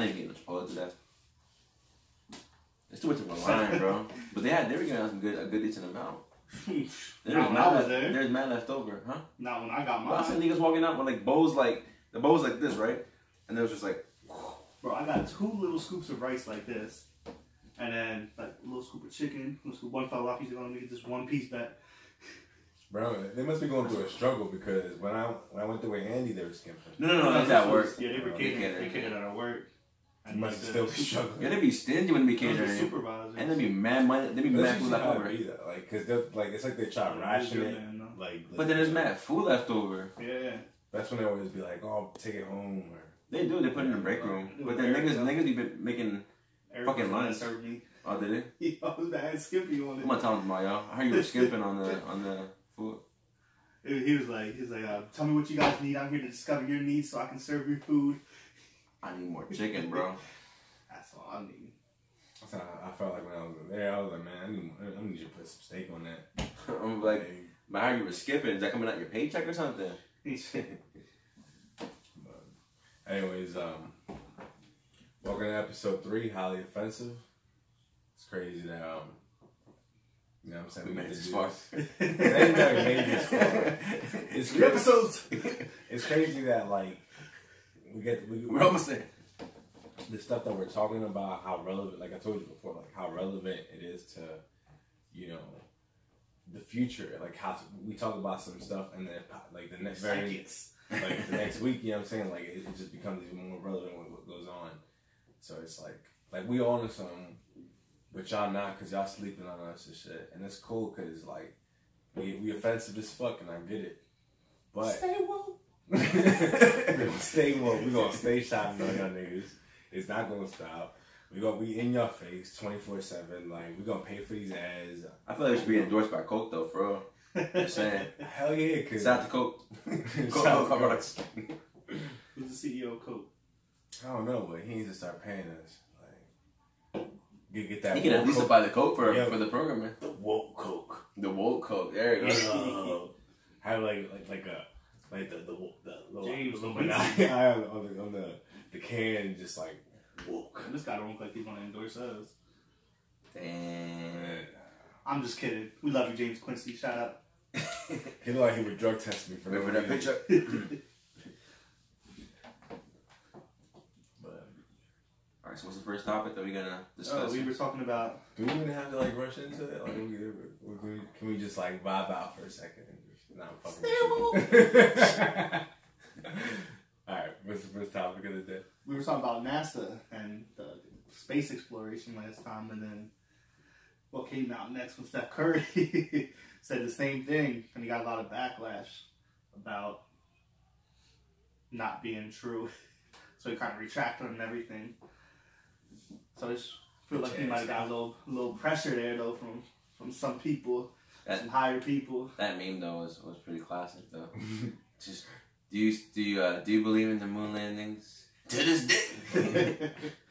I didn't get Chipotle today. It's too much of a line, bro. But they were giving us a good decent amount. There's mad left over, huh? Not when I got mine. Well, I seen niggas walking out with like bowls like this, right? And it was just like, bro, I got 2 little scoops of rice like this, and then like a little scoop of chicken. One fell off. He's gonna get this 1 piece back. Bro, they must be going through a struggle because when I went through with Andy, they were skimping. No, that's at work. Yeah, they were catering. They catered at our work. You must still be struggling. Yeah, they be stingy when they be catering. And they be mad money. They be mad food left over. Like, cause it's like they try to ration it. But then there's mad food left over. Yeah. That's when they always be like, "Oh, take it home." Or they do. They put it in the break room. But then niggas be making fucking lunch. Oh, did they? He was bad skimping on it. I'm gonna tell him tomorrow, y'all. I heard you were skimping on the food. He was like, tell me what you guys need. I'm here to discover your needs so I can serve your food. I need more chicken, bro. That's all I need. I felt like when I was there, I was like, man, I need you to put some steak on that. I'm like, but I heard you were skipping. Is that coming out your paycheck or something? But anyways, welcome to episode 3, highly offensive. It's crazy that you know what I'm saying? We made this far. It's 3 episodes. It's crazy that like we're almost there. The stuff that we're talking about, how relevant, like I told you before, like how relevant it is to, you know, the future. Like how we talk about some stuff and then like the next the next week, you know what I'm saying? Like it just becomes even more relevant with what goes on. So it's like we on to something, but y'all not because y'all sleeping on us and shit. And it's cool because like we offensive as fuck and I get it. But stay woke. We're gonna stay woke. We're gonna stay shopping on y'all niggas. It's not gonna stop. We're gonna be in your face 24/7. Like we're gonna pay for these ads. I feel like we should be endorsed by Coke though, for real. Just saying. Hell yeah, cause shout out to Coke. Coke products. Who's the CEO of Coke? I don't know, but he needs to start paying us. Like get that. He can at least buy the Coke for the program, man. The woke Coke. The woke Coke. There you go. Have like the James Illuminati on the can, just like woke. This guy don't look like he's gonna endorse us. Damn. I'm just kidding. We love you, James Quincy. Shout out. He looked like he would drug test me for remember that picture. Alright, so what's the first topic that we're gonna discuss? We were talking about. Do we even have to like rush into it? Like, can we just like vibe out for a second? Nah, I'm fucking with you. Alright, what's the first topic of the day? We were talking about NASA and the space exploration last time, and then what came out next was Steph Curry said the same thing, and he got a lot of backlash about not being true. So he kind of retracted and everything. So I just feel like he might have got a little pressure there though from some people, some higher people. That meme though was pretty classic though. Just do you believe in the moon landings? To this day.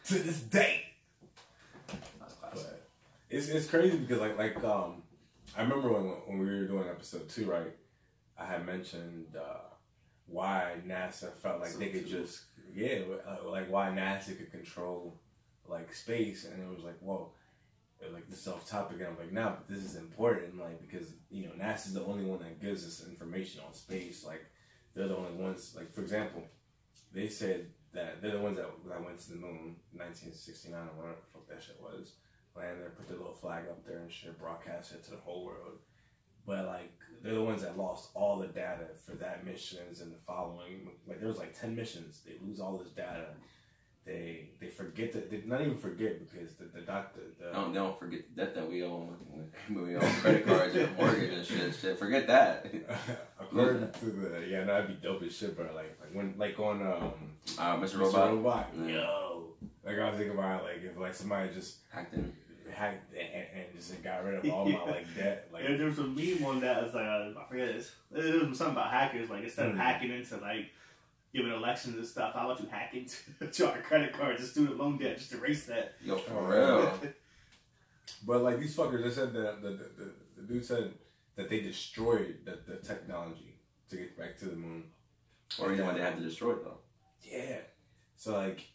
To this day. That's classic. But it's crazy because like I remember when we were doing episode 2, right? I had mentioned why NASA felt like they could just like why NASA could control like space, and it was like, whoa, like this is off topic, and I'm like, nah, but this is important, like because you know NASA's the only one that gives us information on space. Like they're the only ones. Like for example, they said that they're the ones that went to the moon in 1969 or whatever the fuck that shit was. Landed there, put the little flag up there and shit, broadcast it to the whole world. But like they're the ones that lost all the data for that missions and the following. Like there was like 10 missions. They lose all this data. They forget that they not even forget because the doctor they don't forget the debt that we owe credit cards and mortgage and shit. Forget that. According to that'd be dope as shit, bro. Like when on Mr. Robot. Yo, like I was thinking about like if like somebody just hacked and just got rid of all my like debt. Like there was a meme on that. It's like I forget it. There was something about hackers. Like instead of hacking into like giving elections and stuff, how about you hack into our credit cards and student loan debt? Just erase that. Yo, for real. But like these fuckers, they said that the dude said that they destroyed the technology to get back to the moon. Or you know why they had to destroy it though? Yeah. So like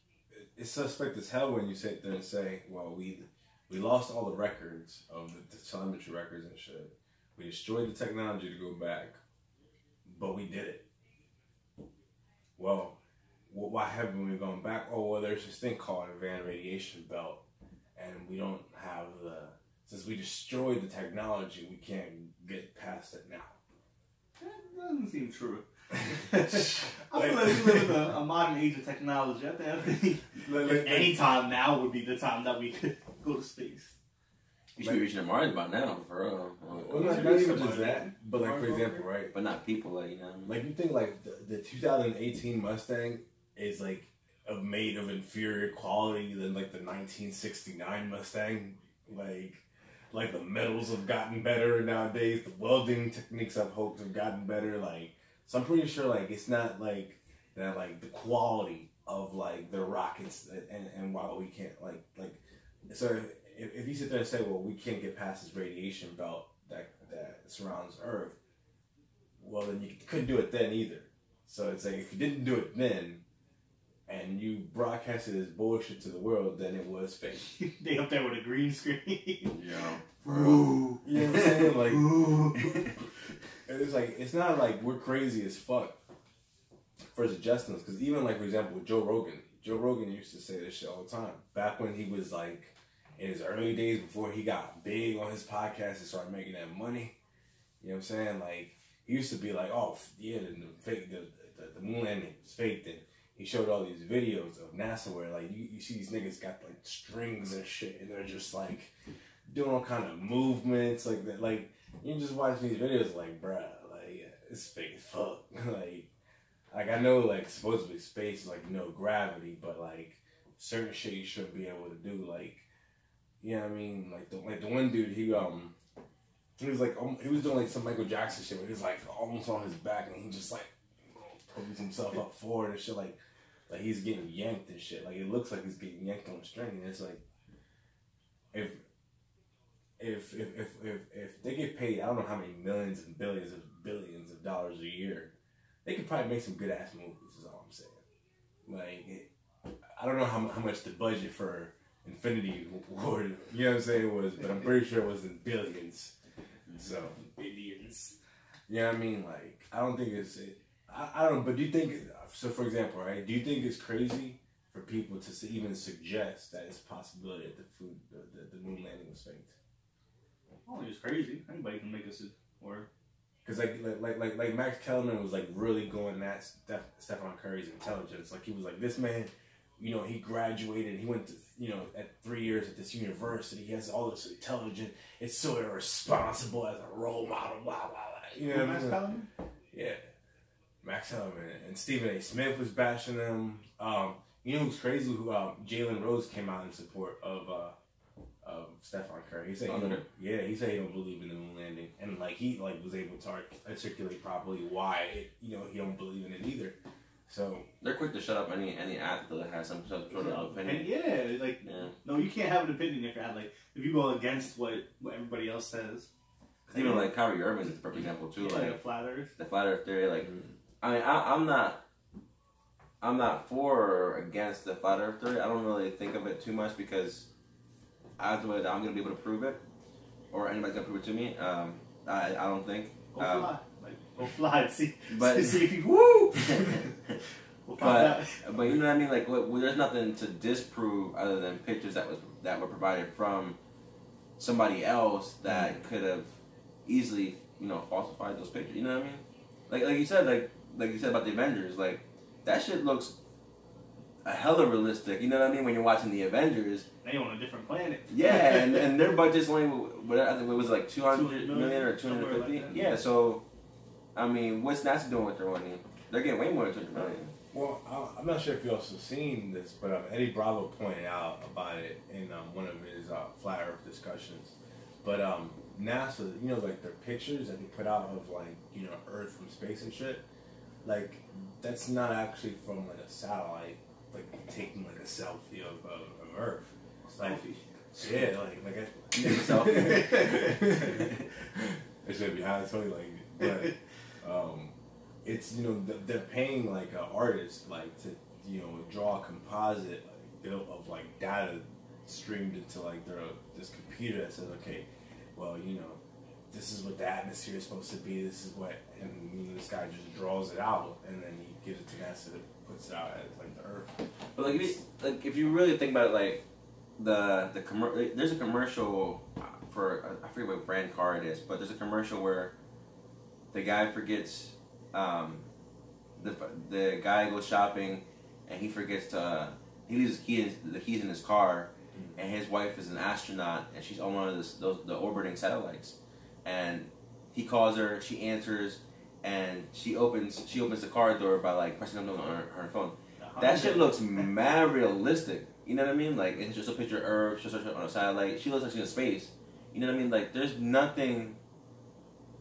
it's suspect as hell when you sit there and say, well, we lost all the records of the telemetry records and shit. We destroyed the technology to go back, but we did it. Well, why haven't we gone back? Oh, well, there's this thing called a van radiation belt, and we don't have since we destroyed the technology, we can't get past it now. That doesn't seem true. I feel like we live in a modern age of technology. I think any time now would be the time that we could go to space. You should be reaching to Mars by now, for real. Well, not even just that, but like, for example, right? But not people, like, you know. Like, you think like the 2018 Mustang is like made of inferior quality than like the 1969 Mustang? Like the metals have gotten better nowadays. The welding techniques I've hoped have gotten better. Like, so I'm pretty sure like it's not like that. Like the quality of like the rockets and why we can't like so. If you sit there and say, well, we can't get past this radiation belt that surrounds Earth, well, then you couldn't do it then either. So it's like, if you didn't do it then, and you broadcasted this bullshit to the world, then it was fake. They up there with a green screen. Yeah. Ooh. You know what I'm saying? Like, it's like, it's not like we're crazy as fuck for suggesting this. Because even like, for example, with Joe Rogan used to say this shit all the time. Back when he was like, in his early days before he got big on his podcast and started making that money, you know what I'm saying? Like, he used to be like, oh, yeah, the moon landing was faked, and he showed all these videos of NASA where, like, you see these niggas got, like, strings and shit, and they're just, like, doing all kind of movements, like that. Like, you just watching these videos, like, bruh, like, it's fake as fuck. like, I know, like, supposedly space is, like, no gravity, but, like, certain shit you should be able to do, like, you know what I mean? Like the one dude, he was like, he was doing like some Michael Jackson shit where he was like almost on his back and he just like pulls himself up forward and shit, like he's getting yanked and shit. Like, it looks like he's getting yanked on a string, and it's like, if they get paid, I don't know how many millions and billions of dollars a year, they could probably make some good ass movies. Is all I'm saying. Like, I don't know how much the budget for Infinity War, you know what I'm saying, was, but I'm pretty sure it was in billions. So, Billions. you know what I mean? Like, I don't think I don't, but do you think, so for example, right, do you think it's crazy for people to even suggest that it's a possibility that the moon landing was faked? I don't think it's crazy. Anybody can make us or. Because like Max Kellerman was like really going at Stephen Curry's intelligence. Like, he was like, this man, you know, he graduated, he went to, you know, at 3 years at this university, he has all this intelligence, it's so irresponsible as a role model, blah, blah, blah. You know what I mean? Max Kellerman? Yeah. Max Kellerman. And Stephen A. Smith was bashing them. You know who's crazy? Jalen Rose came out in support of Stephen Curry. He said he said he don't believe in the moon landing. And like, he like was able to articulate properly why he don't believe in it either. So they're quick to shut up any athlete that has some sort of opinion. And no, you can't have an opinion if if you go against what everybody else says. Even like Kyrie Irving is a perfect example too. Yeah, like the flat Earth theory. Like, I mean, I'm not for or against the flat Earth theory. I don't really think of it too much because I don't know that I'm gonna be able to prove it or anybody's gonna prove it to me. I don't think. Go fly and see. But see if you woo. We'll but you know what I mean. Like, there's nothing to disprove other than pictures that were provided from somebody else that could have easily, you know, falsified those pictures. You know what I mean? Like you said, like you said about the Avengers, like that shit looks a hella realistic. You know what I mean? When you're watching the Avengers, they on a different planet. Yeah, and their budget's only I think it was like 200 million or 250. Like yeah, so I mean, what's NASA doing with their money? They're getting way more than 200 million. Well, I'm not sure if you also seen this, but Eddie Bravo pointed out about it in one of his Flat Earth discussions. But NASA, you know, like their pictures that they put out of like, you know, Earth from space and shit, like that's not actually from like a satellite, like taking like a selfie of Earth. Like, yeah, like a selfie. It should be how I told you, like, but it's, you know, they're paying like an artist like to, you know, draw a composite built of like data streamed into like this computer that says, okay, well, you know, this is what the atmosphere is supposed to be. This is what, and this guy just draws it out, and then he gives it to NASA that puts it out as like the Earth. But if you really think about it, like there's a commercial for I forget what brand car it is, but there's a commercial where the guy forgets the guy goes shopping and he forgets to he leaves the keys in his car, and his wife is an astronaut and she's on one of the orbiting satellites, and he calls her, she answers, and she opens the car door by like pressing something on her phone. That shit looks mad realistic. You know what I mean? Like, it's just a picture of Earth, just on a satellite. She looks like she's in space. You know what I mean? Like, there's nothing.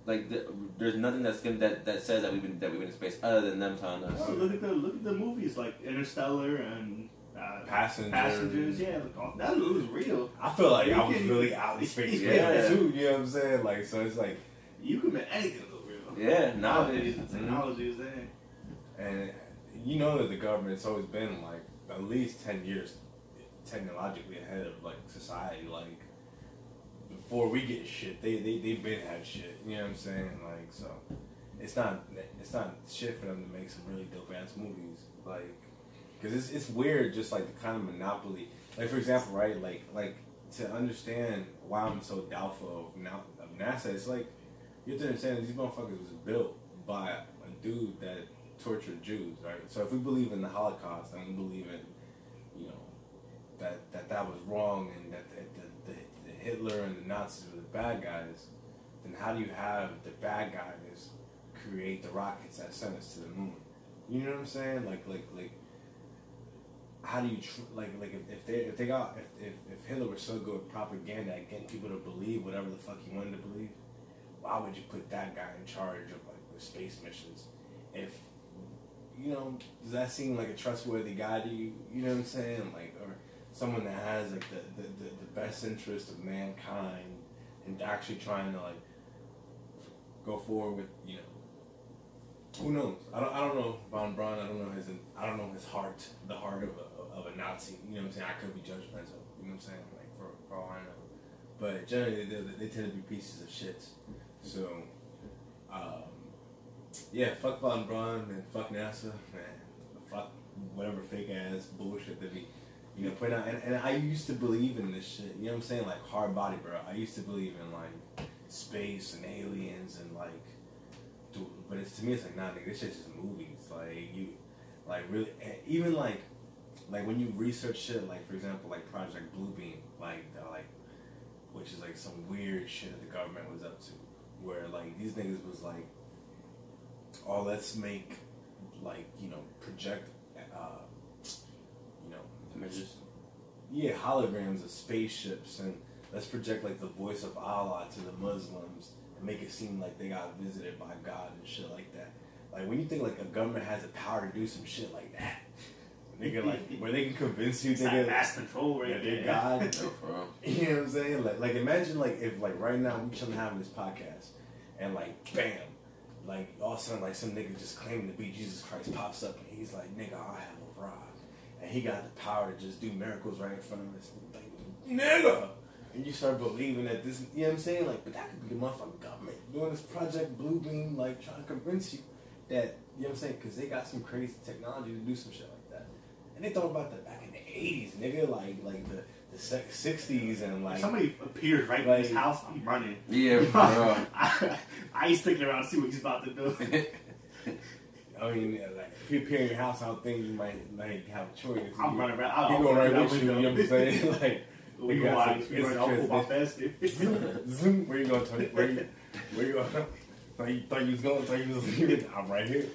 Like, there's nothing that says that we've been in space other than them telling us. Oh, look at the movies like Interstellar and Passengers. Yeah, that looks real. I feel like I was really out in space too. You know what I'm saying? Like, so it's like you can make anything look real. Yeah, nowadays the technology is there. And you know that the government's always been like at least 10 years technologically ahead of like society. Like before we get shit, they've been had shit. You know what I'm saying? Like, so it's not shit for them to make some really dope ass movies. Like, because it's weird, just like the kind of monopoly. Like for example, right? Like to understand why I'm so doubtful of NASA, it's like you have to understand that these motherfuckers was built by a dude that tortured Jews, right? So if we believe in the Holocaust and we believe in, you know, that was wrong and that the Hitler and the Nazis were the bad guys, then how do you have the bad guys create the rockets that sent us to the moon? You know what I'm saying? Like how do you if Hitler was so good with propaganda at getting people to believe whatever the fuck he wanted to believe, why would you put that guy in charge of like the space missions? If you know, does that seem like a trustworthy guy to you? You know what I'm saying? Like, or someone that has like the best interest of mankind and actually trying to like go forward with, you know, who knows? I don't know Von Braun. I don't know his heart, the heart of a Nazi. You know what I'm saying? I could be judgmental. You know what I'm saying? Like for all I know, but generally they tend to be pieces of shit. So. Yeah, fuck Von Braun and fuck NASA, man. Fuck whatever fake ass bullshit that be, you know, putting out. And I used to believe in this shit. You know what I'm saying? Like hard body, bro. I used to believe in like space and aliens and like, dude, but it's to me it's like nah, nigga, this shit's just movies. Like you, like really, even like when you research shit, like for example, like Project Bluebeam, like which is like some weird shit that the government was up to, where like these niggas was like. Oh, let's make, like, you know, project, you know, images. Yeah, holograms of spaceships, and let's project, like, the voice of Allah to the Muslims and make it seem like they got visited by God and shit like that. Like, when you think, like, a government has the power to do some shit like that, nigga, like, where they can convince you, nigga, mass control right there. They're God. You know what I'm saying? Like, imagine, like, if, like, right now we chilling having this podcast, and, like, bam. Like, all of a sudden, like, some nigga just claiming to be Jesus Christ pops up, and he's like, nigga, I have a rod. And he got the power to just do miracles right in front of us. Like, nigga! And you start believing that this, you know what I'm saying? Like, but that could be the motherfucking government doing this Project Bluebeam, like, trying to convince you that, you know what I'm saying? Because they got some crazy technology to do some shit like that. And they thought about that back in the 80s, nigga, like the 60s and like... If somebody appears right in his house, I'm running. Yeah, bro. I ain't sticking around to see what he's about to do. I mean, like, if you appear in your house, I don't think you might have a choice. I'm running around. He's going right with you, you know what I'm saying? Like, we go out, I'll pull my fast. Zoom, where you going, Tony? Where you going? Thought you was going, I'm right here.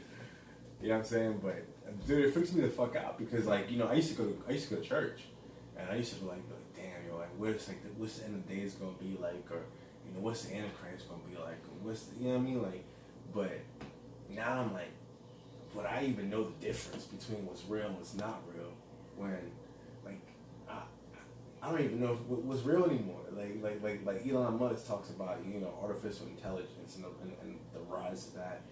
You know what I'm saying? But, dude, it freaks me the fuck out because, like, you know, I used to go to church. And I used to be like, damn, yo, like, what's the end of the day is gonna be like, or, you know, what's the Antichrist gonna be like, or you know what I mean, like, but now I'm like, would I even know the difference between what's real and what's not real when, like, I don't even know what's real anymore. Like Elon Musk talks about, you know, artificial intelligence and the rise of that,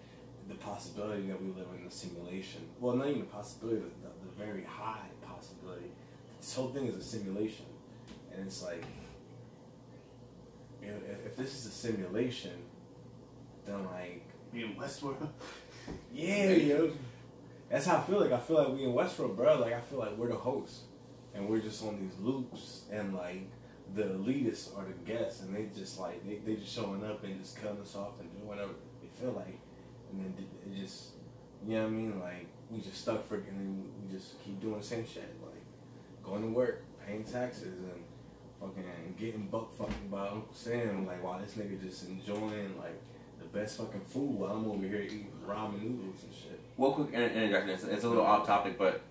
the possibility that we live in a simulation. Well, not even the possibility, the very high possibility. this whole thing is a simulation, and it's like, if this is a simulation, then like we in Westworld. Yeah, yo. That's how I feel like. I feel like we in Westworld, bro. Like I feel like we're the hosts, and we're just on these loops, and like the elitists are the guests, and they just like they just showing up and just cutting us off and doing whatever they feel like, and then it just, you know what I mean? Like we just stuck for, and then we just keep doing the same shit, like going to work, paying taxes, and fucking getting buck fucking by Uncle Sam, like while this nigga just enjoying like the best fucking food while I'm over here eating ramen noodles and shit. Well, quick interjection. It's a little off topic, but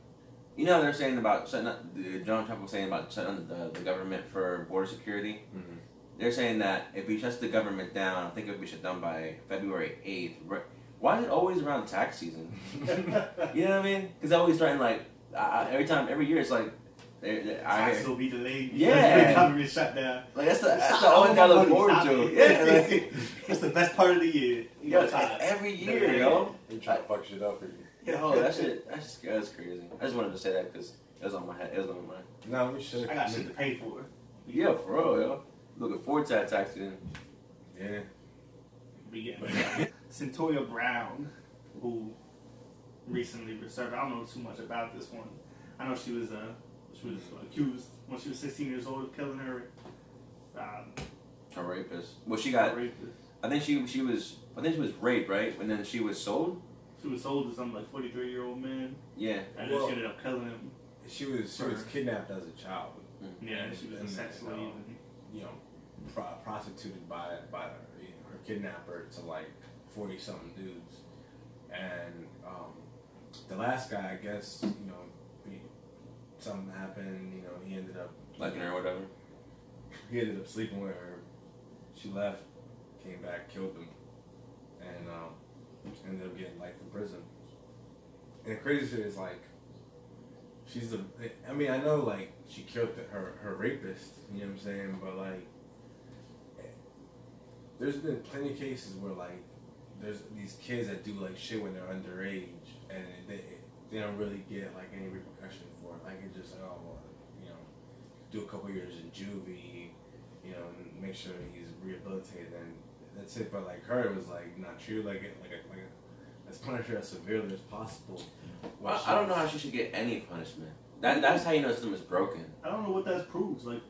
you know they're saying about shutting up. John Trump was saying about shutting the government for border security. Mm-hmm. They're saying that if he shuts the government down, I think it'll be shut down by February 8th. Why is it always around tax season? You know what I mean? Because I always trying like every year it's like Tax will be delayed. Yeah, the government shut down. Like that's the only thing I look forward to. Yeah, like, it's the best part of the year. Every year, yo. They try to fuck shit up for you. Yo, that's crazy. I just wanted to say that because it was on my head. It was on my mind. No, we should. I got shit to pay for. Yeah, for real, yo. Looking forward to that tax season. Yeah. Centoya Brown, who recently was served. I don't know too much about this one. I know she was accused when she was 16 years old of killing her. A rapist. Well, she got. I think she was raped, right? And then she was sold. She was sold to some like 43-year-old man. Yeah. And then she ended up killing him. She was kidnapped as a child. Yeah, she was a sex slave. You know, prostituted by her kidnapper to like 40-something dudes. And the last guy, I guess, you know, something happened. You know, he ended up liking her or whatever. He ended up sleeping with her. She left, came back, killed him, and ended up getting life in prison. And the crazy shit is like, I mean, I know like she killed her rapist, you know what I'm saying? But like, there's been plenty of cases where like, there's these kids that do like shit when they're underage, and they don't really get like any repercussion for it. Like it's just like, oh, well, you know, do a couple years in juvie, you know, and make sure he's rehabilitated, and that's it. But like her, it was like not treated like let's punish her as severely as possible. I don't know how she should get any punishment. That's how you know the system is broken. I don't know what that proves. Like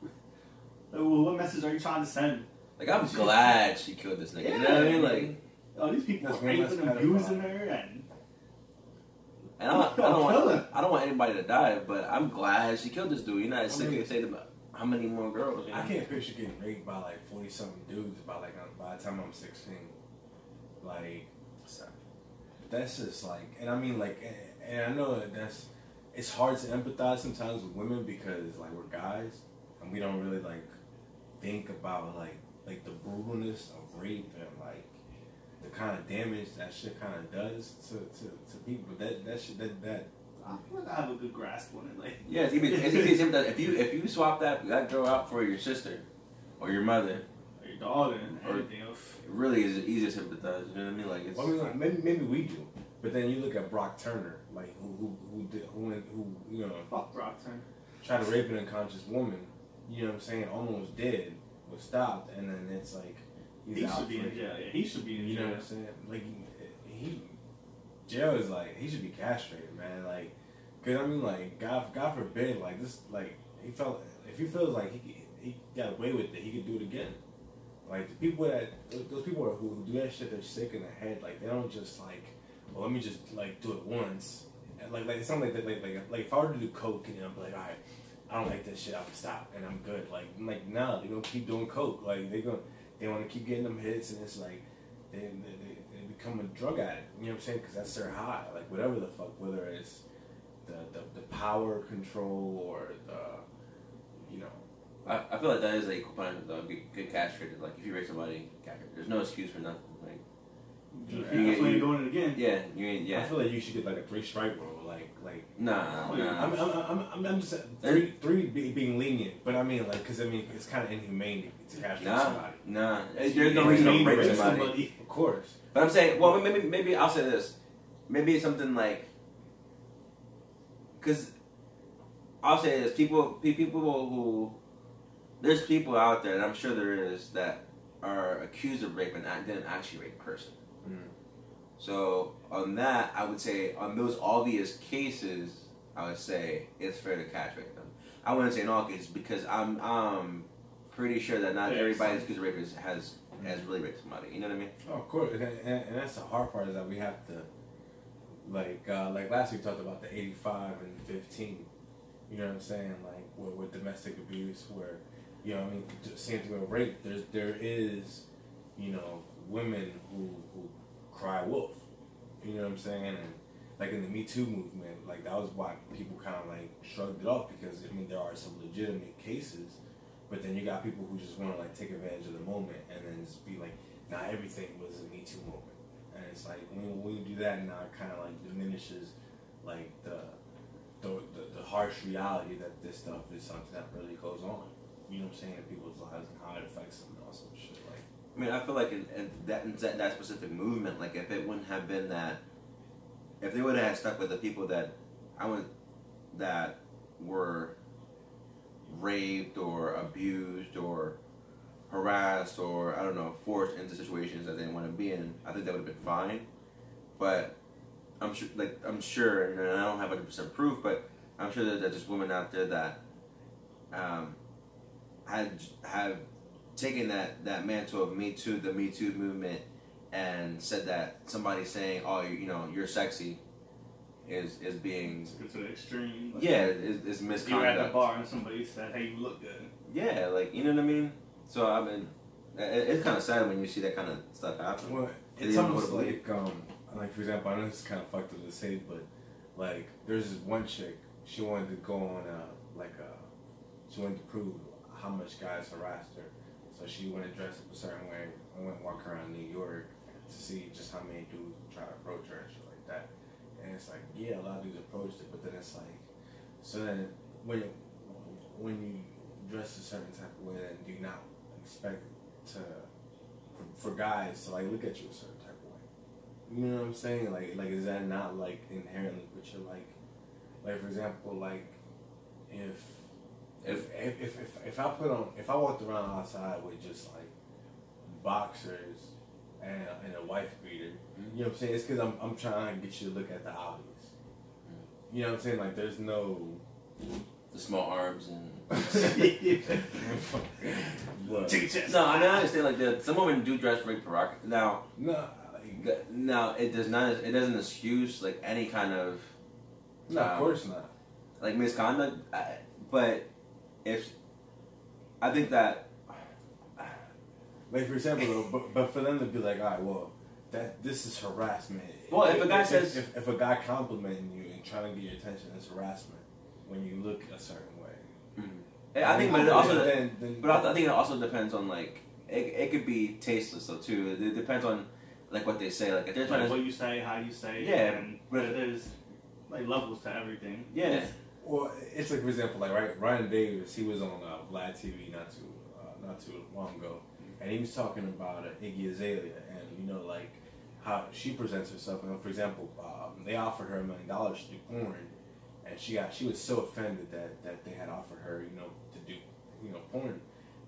what message are you trying to send? Like, I'm glad she killed this nigga. Yeah. You know what I mean? Like, oh, these people are raping and abusing her, and I don't want anybody to die, but I'm glad she killed this dude. You know, it's sick to say about how many more girls. You know? I can't picture getting raped by like 40-something dudes by the time I'm 16. Like, that's just like, and I mean like, and I know that it's hard to empathize sometimes with women because like we're guys and we don't really like think about like the brutalness of rape and like the kind of damage that shit kind of does to people. But that shit that I feel like I have a good grasp on it. Like, yeah, it's easy to sympathize. If you swap that girl out for your sister or your mother or your daughter and everything else, it really is easy to sympathize. You know what I mean? Like, it's. Well, I mean, maybe we do, but then you look at Brock Turner, like who you know, fuck Brock Turner, tried to rape an unconscious woman. You know what I'm saying? Almost dead, was stopped, and then it's like he should be in jail. Yeah, he should be in jail. You know what I'm saying? Like jail is like he should be castrated, man. Like, cause I mean, like God forbid, like this, like if he feels like he got away with it, he could do it again. Like those people who do that shit, they're sick in the head. Like they don't just like, well, let me just like do it once. And like it's something like that. Like if I were to do coke, and I'm like, all right, I don't like this shit, I can stop and I'm good. Like nah, they're gonna keep doing coke. Like they want to keep getting them hits, and it's like they become a drug addict. You know what I'm saying? Because that's their high. Like whatever the fuck, whether it's the power control or the, you know. I feel like that is a component though. Get castrated. Like if you rape somebody, there's no excuse for nothing. Like you ain't doing it again. Yeah, you ain't. Yeah. I feel like you should get like a 3-strike rule. Like nah. I'm just saying, three being lenient, but I mean like because I mean it's kind of inhumane to castrate somebody. Nah, there's no reason to rape somebody. Of course. But I'm saying, well, maybe I'll say this. Maybe it's something like, because I'll say this: people who there's people out there, and I'm sure there is, that are accused of rape and didn't actually rape a person. So on that, I would say on those obvious cases, I would say it's fair to catch rape them. I wouldn't say in all cases because I'm pretty sure that not everybody who's accused of rape has really raped somebody. You know what I mean? Oh, of course, and that's the hard part is that we have to like last week we talked about the 85 and 15. You know what I'm saying? Like with domestic abuse, where you know what I mean, same thing with rape. There is women who cry wolf. You know what I'm saying? And like in the Me Too movement, like that was why people kind of like shrugged it off because I mean there are some legitimate cases, but then you got people who just want to like take advantage of the moment and then just be like, nah, everything was a Me Too moment, and it's like when you do that, now it kind of like diminishes like the harsh reality that this stuff is something that really goes on. You know what I'm saying? In people's lives and how it affects them and all some shit like. I mean, I feel like in that specific movement, like if it wouldn't have been that, if they would have stuck with the people that were raped or abused or harassed or I don't know, forced into situations that they didn't want to be in, I think that would have been fine. But I'm sure, and I don't have 100% proof, but I'm sure that there's women out there that have taken that mantle of Me Too, the Me Too movement, and said that somebody saying, "Oh, you're sexy," is being to the extreme. Like, yeah, is misconduct. You were at the bar and somebody said, "Hey, you look good." Yeah, like you know what I mean. So I mean, it's kind of sad when you see that kind of stuff happen. Well, it's almost like for example, I know this is kind of fucked up to say, but like there's this one chick, she wanted to go on she wanted to prove how much guys harassed her. So she went and dressed up a certain way and went walk around New York to see just how many dudes would try to approach her and shit like that. And it's like, yeah, a lot of dudes approached it, but then it's like, so then when you dress a certain type of way, then do you not expect for guys to like look at you a certain type of way? You know what I'm saying? Like is that not like inherently what you're like for example, like if I walked around outside with just like boxers and a wife beater, you know what I'm saying? It's because I'm trying to get you to look at the obvious. You know what I'm saying? Like there's no the small arms and No, I mean I understand like some women do dress very provocative. Now it doesn't excuse like any kind of no, of course not. Like misconduct, but if I think that, like for example, but for them to be like, all right, well, this is harassment. Well, if a guy says, if a guy complimenting you and trying to get your attention, it's harassment when you look a certain way. Mm-hmm. I think, but it also, I think it also depends on like it could be tasteless though too. It depends on like what they say. Like if they're trying what you say, how you say, yeah, but there's like levels to everything. Yeah. Well, it's like for example, like Ryan Davis, he was on Vlad TV not too long ago, and he was talking about Iggy Azalea and like how she presents herself. And for example, they offered her $1 million to do porn, and she was so offended that they had offered her to do porn,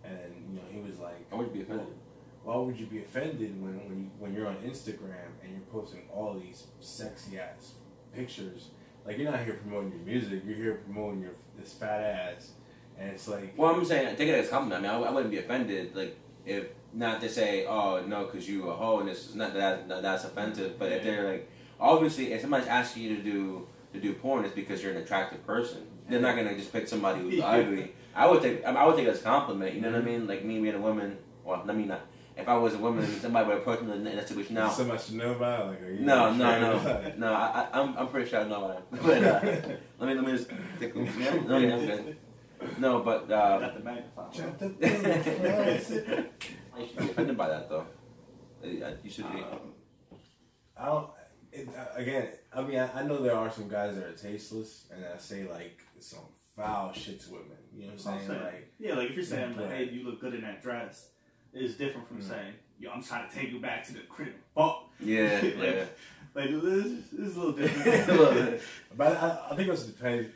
and he was like, I would be offended. Why would you be offended when you're on Instagram and you're posting all these sexy ass pictures? Like you're not here promoting your music, you're here promoting this fat ass, and it's like. Well, I'm saying take it as a compliment. I mean, I wouldn't be offended like if not to say, oh no, because you a hoe and this is not that's offensive. But if they're like, obviously, if somebody's asking you to do porn, it's because you're an attractive person. They're not gonna just pick somebody who's ugly. I would take it as a compliment. You know what I mean? Like me being a woman. Well, I mean not. If I was a woman and somebody would approach me in that situation now. So much to know about? Like, no. I'm pretty sure I know about it. But let me just take a look. I'm good. No, but got the magnifying. You should be offended by that though. You should be. I don't. Again, I mean, I know there are some guys that are tasteless and that say like some foul shit to women. You know what I'm saying? Like, yeah, like if you're saying like, hey, you look good in that dress. It's different from saying, yo, I'm trying to take you back to the crib. Fuck. Yeah, like, yeah. Like this is a little different. But I think it also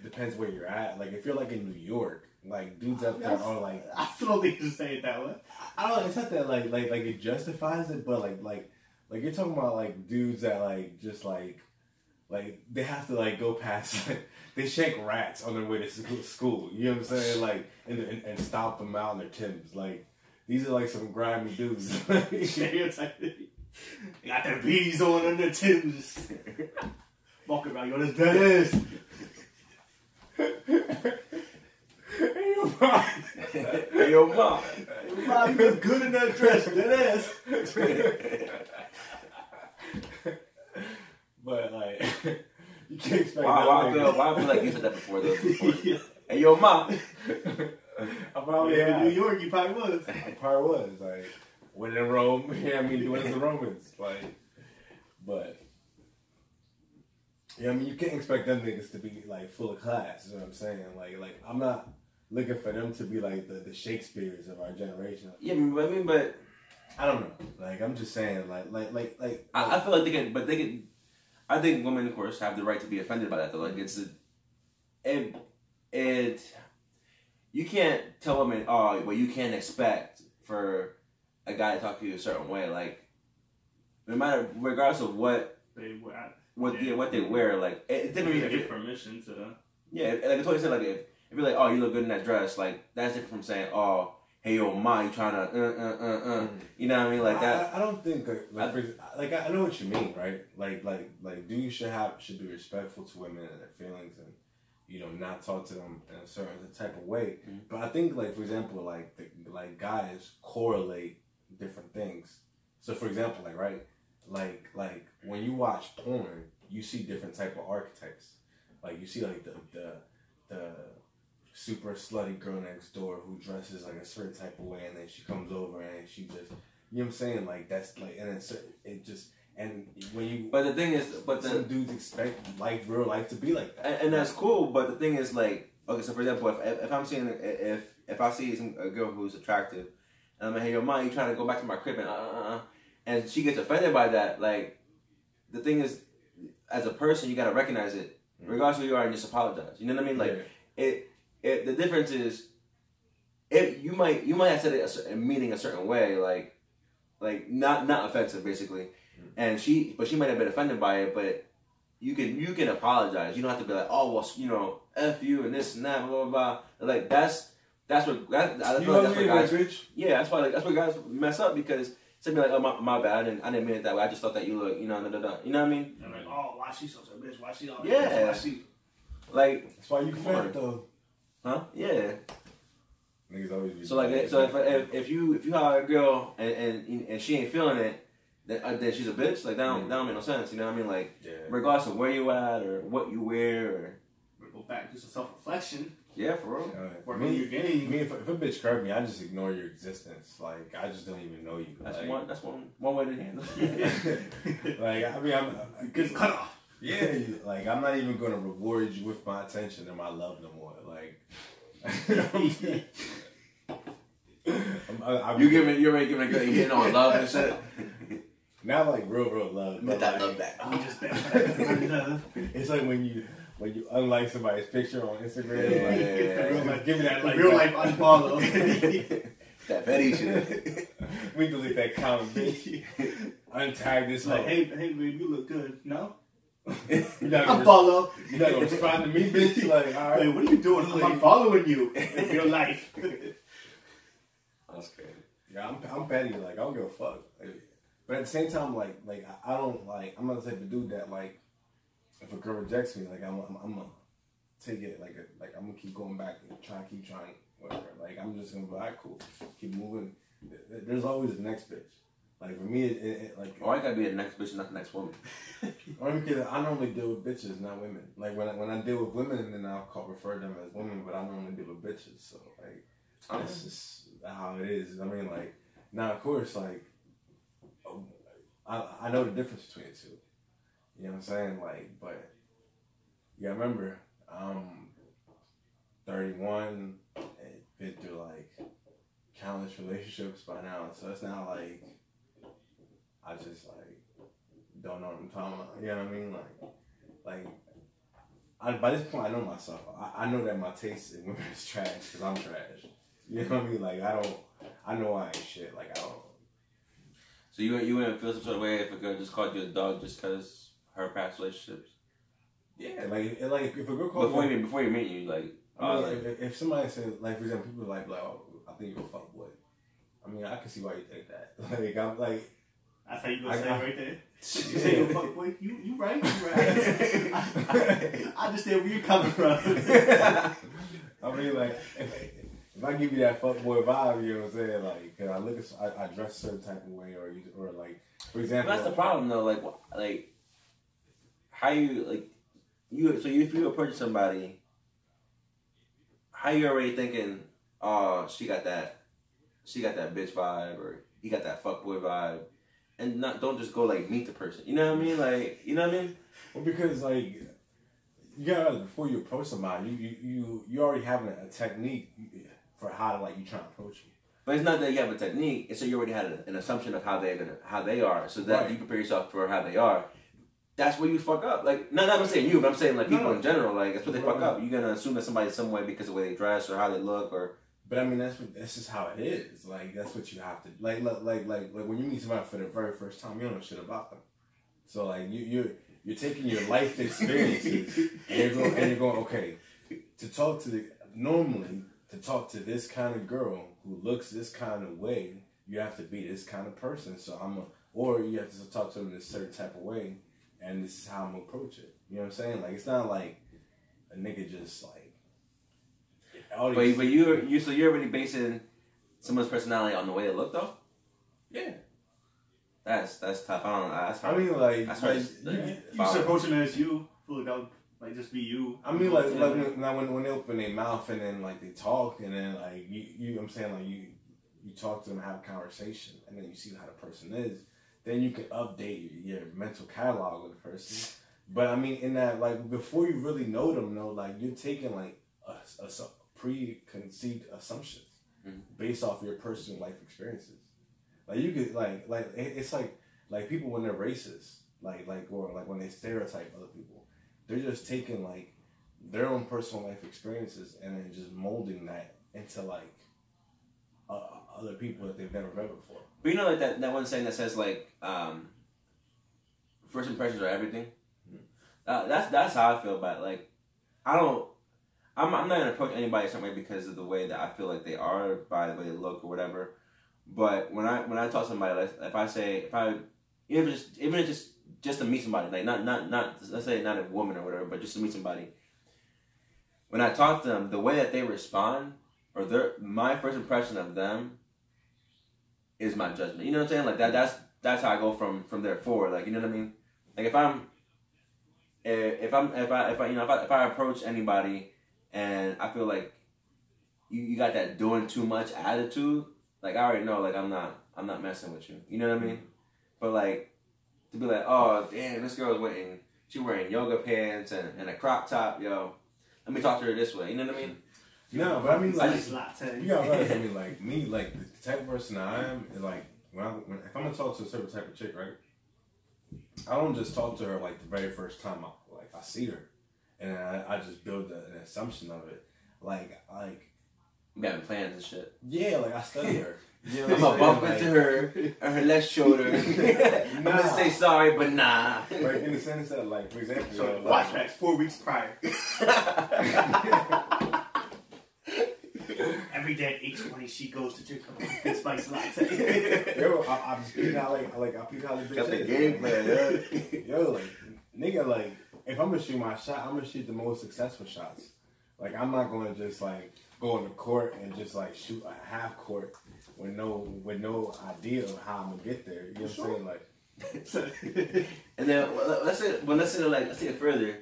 depends where you're at. Like if you're like in New York, like dudes up there are like. I still don't think you should say it that way. I don't. It's not that like it justifies it, but like you're talking about like dudes that like just like they have to like go past like they shake rats on their way to school. You know what I'm saying? Like and stomp them out in their Timbs. Like these are like some grimy dudes. Stereotyping. They got their bees on under their Timbs. Walking around, yo, this dead ass. Hey, yo, mom. Hey, yo, mom. Hey, mom, you look good in that dress, dead ass. But like, you can't expect. Why I feel like you said that before though. Yeah. Hey, yo, mom. I probably in New York, you probably was. I probably was like when in Rome. Yeah, I mean, doing as the Romans, like, but. Yeah, I mean, you can't expect them niggas to be like full of class. Is what I'm saying. Like I'm not looking for them to be like the Shakespeares of our generation. Yeah, but I don't know. Like I'm just saying, like I feel like they can. I think women, of course, have the right to be offended by that. Though, like it. You can't tell women, oh, well, you can't expect for a guy to talk to you a certain way. Like, no matter, regardless of what they wear. What they wear, like it didn't really get permission to. Yeah, like I totally said, like if you're like, oh, you look good in that dress, like that's different from saying, oh, hey yo, ma, you trying to you know what I mean, like that. I don't think like I know what you mean, right? Like dudes should be respectful to women and their feelings, and not talk to them in a certain type of way. Mm-hmm. But I think like for example, like guys correlate different things. So for example, like right. Like when you watch porn, you see different type of archetypes. Like you see like the super slutty girl next door who dresses like a certain type of way, and then she comes over and she just, you know what I'm saying? Like that's like, and it just, and when you. But the thing is, some dudes expect real life to be like that, and that's cool. But the thing is, like, okay, so for example, if I'm seeing if I see a girl who's attractive, and I'm like, hey yo, mom, you trying to go back to my crib and she gets offended by that, like, the thing is, as a person, you gotta recognize it, regardless of who you are, and just apologize. You know what I mean? Like, the difference is, you might have said it meaning a certain way, like not offensive, basically, and she might have been offended by it, but you can apologize. You don't have to be like, oh well, F you and this and that, blah blah blah. Like that's what I feel like that's what guys. Bitch. Yeah, that's why guys mess up because. To be like, oh my bad, and I didn't mean it that way. I just thought that you look, You know what I mean? I'm like, oh, why she such a bitch? Why she all yeah. Why she? Like that's why you fat though. Huh? Yeah. Niggas always be so like so if you hire a girl and she ain't feeling it, then she's a bitch. Like that don't make no sense. You know what I mean? Like regardless of where you at or what you wear or go back to some self-reflection. Yeah, for real. Work on your game. If a bitch curved me, I just ignore your existence. Like I just don't even know you. That's one way to handle it. Like I mean, I'm cut off. Yeah, like I'm not even gonna reward you with my attention and my love no more. Like you're already giving a good hitting on love and shit. Not like real love. But that love back. It's like when you unlike somebody's picture on Instagram, like give me that like real life unfollow. That petty shit. We delete that comment, bitch. Untag this. Like, hey, babe, you look good. No. You're not unfollow. You're not gonna respond to me, bitch. Like, all right, what are you doing? I'm unfollowing you in real life. That's crazy. Yeah, I'm petty. Like, I don't give a fuck. But at the same time, like I don't like. I'm not the type of dude that like. If a girl rejects me, like I'm gonna take it like I'm gonna keep going back and keep trying, whatever. Like I'm just gonna be like, cool, keep moving. There's always the next bitch. Like for me, it like. Or I gotta be the next bitch, not the next woman. Or because I normally deal with bitches, not women. Like when I deal with women, then I'll refer them as women, but I normally deal with bitches. So like that's just how it is. I mean, like now of course, like I know the difference between the two. You know what I'm saying? Like, but you gotta remember, I'm 31, and been through like countless relationships by now, so it's not like I just like don't know what I'm talking about. You know what I mean? By this point, I know myself. I know that my taste in women is trash because I'm trash. You know what I mean? Like, I know I ain't shit. Like, I don't. So you wouldn't feel some sort of way if a girl just called you a dog just because her past relationships? Yeah, like if a girl called before you meet you, like, if somebody says, like, for example, people like, oh, I think you're a fuckboy. I mean, I can see why you think that. Like, I'm like, that's how you gonna say it right there. You say you're a fuckboy. You right. I understand where you're coming from. I mean, like, if I give you that fuckboy vibe, you know what I'm saying? Like, cause I dress a certain type of way, or like, for example. But that's the problem, though. Like, how you like you? So if you approach somebody, how you already thinking? Oh, she got that bitch vibe, or he got that fuckboy vibe, and don't just go like meet the person. You know what I mean? Like, you know what I mean? Well, because like, you gotta, before you approach somebody, you already having a technique for how to, like, you trying to approach them. But it's not that you have a technique; it's that you already had an assumption of how they are, so that you prepare yourself for how they are. That's where you fuck up. Like, not I'm saying you, but I'm saying like people in general. Like, that's where they fuck up. You're gonna assume that somebody's some way because of the way they dress or how they look, or. But I mean, that's just how it is. Like, that's what you have to like when you meet somebody for the very first time, you don't know shit about them. So like you're taking your life experiences and you're going okay, to talk to this kind of girl who looks this kind of way, you have to be this kind of person. So or you have to talk to them in a certain type of way, and this is how I'm gonna approach it. You know what I'm saying? Like, it's not like a nigga just like. But you're already basing someone's personality on the way they look, though. Yeah. That's tough. I don't know. That's hard. I mean, like, you just approach them as you. Like, just be you. I mean, like when they open their mouth and then like they talk and then like I'm saying, like you talk to them, have a conversation, and then you see how the person is. Then you can update your mental catalog with the person. But I mean, in that, like, before you really know them, though, like, you're taking like a preconceived assumptions based off your personal life experiences. Like, you could like it's like people when they're racist, or when they stereotype other people, they're just taking like their own personal life experiences and then just molding that into like other people that they've never met before. But you know, like that one saying that says like first impressions are everything. That's how I feel about it. Like, I'm not gonna approach anybody a certain way because of the way that I feel like they are, by the way they look or whatever. But when I talk to somebody, even if it's just to meet somebody, like not let's say not a woman or whatever, but just to meet somebody. When I talk to them, the way that they respond, or my first impression of them, is my judgment. You know what I'm saying? Like that's how I go from there forward. Like, you know what I mean? Like, if I approach anybody and I feel like you got that doing too much attitude, like, I already know, like, I'm not messing with you. You know what I mean? But like, to be like, oh damn, this girl's wearing yoga pants and a crop top, yo. Let me talk to her this way. You know what I mean? No, but I mean, like, you gotta realize, I mean, like, me, like, the type of person I am is like, if I'm gonna talk to a certain type of chick, right? I don't just talk to her like the very first time I see her, and I just build an assumption of it, like. You having plans and shit. Yeah, like, I study her. You know I'm gonna bump into her on her left shoulder. I'm gonna say sorry, but nah. Right, in the sense that, like, for example, so watch backs 4 weeks prior. Every day at 8:20, she goes to drink her good spice latte. Yo, I just peep how I peep how the bitch got the is. game plan, yo, like, nigga, like, if I'm gonna shoot my shot, I'm gonna shoot the most successful shots. Like, I'm not gonna just like go into court and just like shoot a half court with no idea of how I'm gonna get there. You know what I'm saying? Like, and then let's say it further,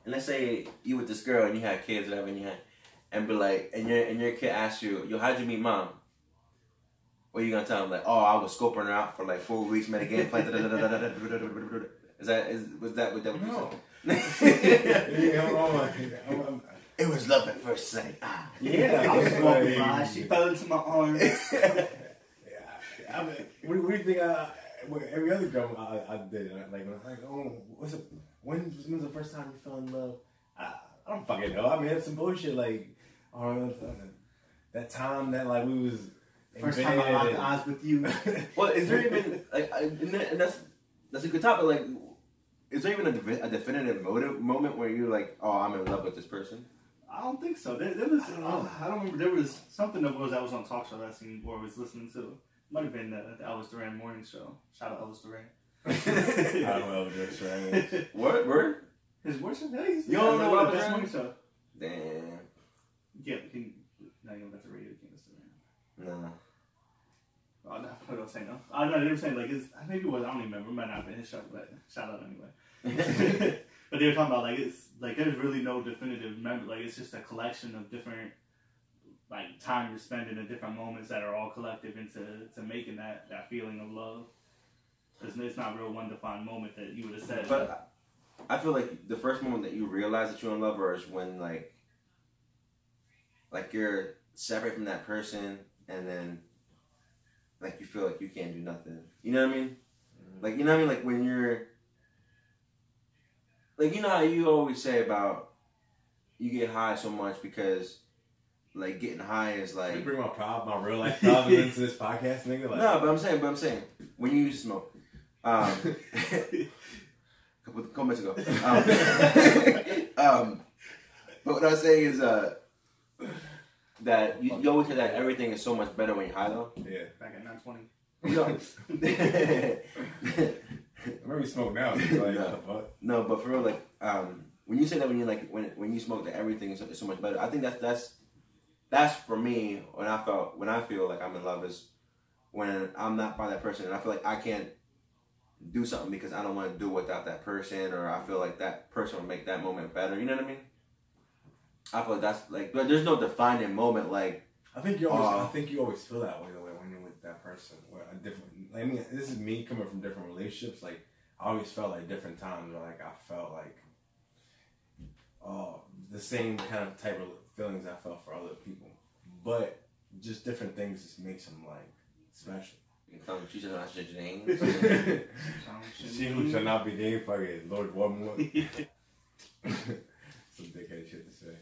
and let's say you with this girl and you had kids, whatever, and be like, and your kid asks you, yo, how'd you meet mom? What are you gonna tell him? Like, oh, I was scoping her out for like 4 weeks, made a game plan. Was that what you said? It was love at first sight. Yeah, I was walking by. She fell into my arms. Yeah, I mean, what do you think? every other girl I did, like oh, when's the first time you fell in love? I don't fucking know. I mean, it's some bullshit like, oh, that time that like we was first time I locked eyes with you. Well, is there even like, and that's a good topic. Like, is there even a definitive moment where you're like, oh, I'm in love with this person? I don't think so. There was, I don't remember. There was something that was on talk show that I seen or was listening to. Might have been the Elvis Duran morning show. Shout out Elvis Duran. I don't know Elvis Duran. What word? His worship days. You don't know Elvis Duran? Morning show. Damn. Yeah, now you don't got the radio. You can't listen to him. No. Oh no, what was I saying? No, I know they were saying like it's maybe it was I don't even remember. It might not have been his show, but shout out anyway. But they were talking about like it's like there's really no definitive memory. Like it's just a collection of different like time you're spending in different moments that are all collective into making that feeling of love. It's not real one defined moment that you would have said. But I feel like the first moment that you realize that you're in love is when like you're separate from that person and then like you feel like you can't do nothing. You know what I mean? Like you know what I mean? Like when you're like you know how you always say about you get high so much because like getting high is like you bring my real life problems into this podcast, nigga. Like, no, but I'm saying when you used to smoke, a couple minutes ago. But what I was saying is that you always say that everything is so much better when you're high though. Yeah. Back at 920. You know, I remember you smoke now. Like, no, but for real, like when you say that when you like when you smoke that everything is so much better, I think that's for me when I feel like I'm in love is when I'm not by that person and I feel like I can't do something because I don't want to do without that person or I feel like that person will make that moment better. You know what I mean? I feel like that's like, but there's no defining moment like. I think you always feel that way when you're with that person. Where a different, I mean, this is me coming from different relationships. Like I always felt like different times where like I felt like, the same kind of type of feelings I felt for other people, but just different things just makes them like special. She shall not change names. She who shall not be named, fucking Lord Voldemort. Some dickhead shit to say,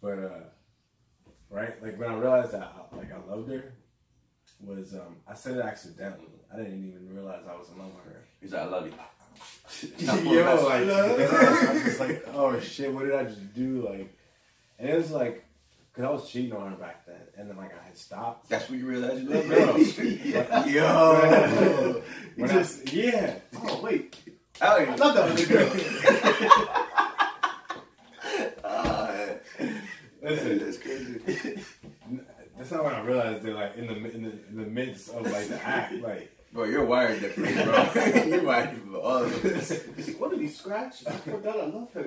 but right, like when I realized that I loved her, was I said it accidentally. I didn't even realize I was in love with her. He's like, I love you. Yo, like, I was just like, oh shit, what did I just do? Like, and it was like, cause I was cheating on her back then, and then like I had stopped. That's when you realized you loved her. Yo, yeah. Oh wait, I love that other girl. Listen, that's crazy. That's not when I realized that, like in the midst of like the act, like. Bro, you're wired different, bro. You're wired for all of this. What are these scratches? I forgot I love her.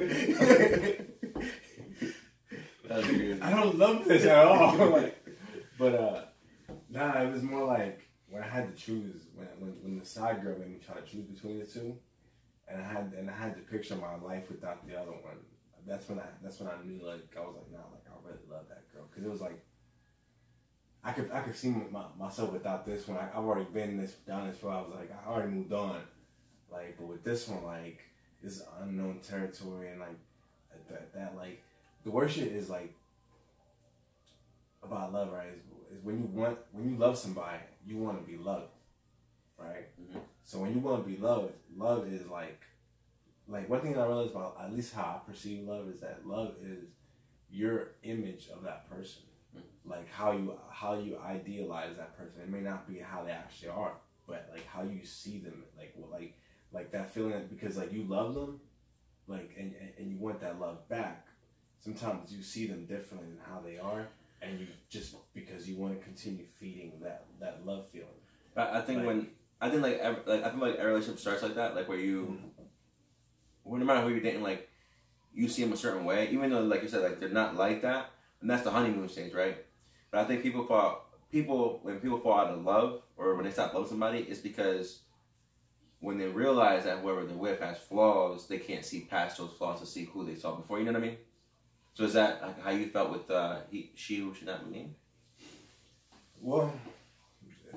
That's weird. I don't love this at all. Like, but nah, it was more like when I had to choose when the side girl made me try to choose between the two, and I had to picture my life without the other one. That's when I knew like I was like, nah, like I really love that girl because it was like. I could see myself without this one. I've already been down this road. I was like, I already moved on. Like, but with this one, like, this is unknown territory and like that like the worst shit is like about love, right? Is when you love somebody, you want to be loved, right? Mm-hmm. So when you want to be loved, love is like one thing I realized about at least how I perceive love is that love is your image of that person. Like how you idealize that person. It may not be how they actually are, but like how you see them, like that feeling because like you love them, like and you want that love back. Sometimes you see them differently than how they are, and you just because you want to continue feeding that love feeling. I think I feel like every relationship starts like that, like where you, well, no matter who you're dating, like you see them a certain way, even though like you said, like they're not like that, and that's the honeymoon stage, right? But I think when people fall out of love or when they stop loving somebody, it's because when they realize that whoever they're with has flaws, they can't see past those flaws to see who they saw before. You know what I mean? So is that like how you felt with she who should not be named? Well,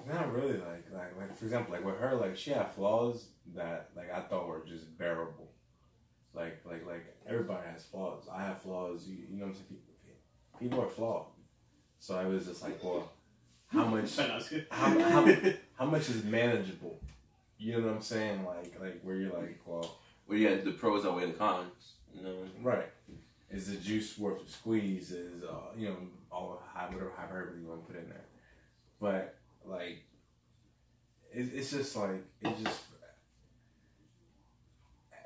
not really like for example, like with her, like she had flaws that like I thought were just bearable. Like everybody has flaws. I have flaws. You know what I'm saying? People are flawed. So I was just like, well, how much how much is manageable? You know what I'm saying? Like where you're like, well, where you got the pros outweigh the cons. You know, right? Is the juice worth the squeeze? Is you know, all whatever hyperbole you want to put in there. But like, it's just like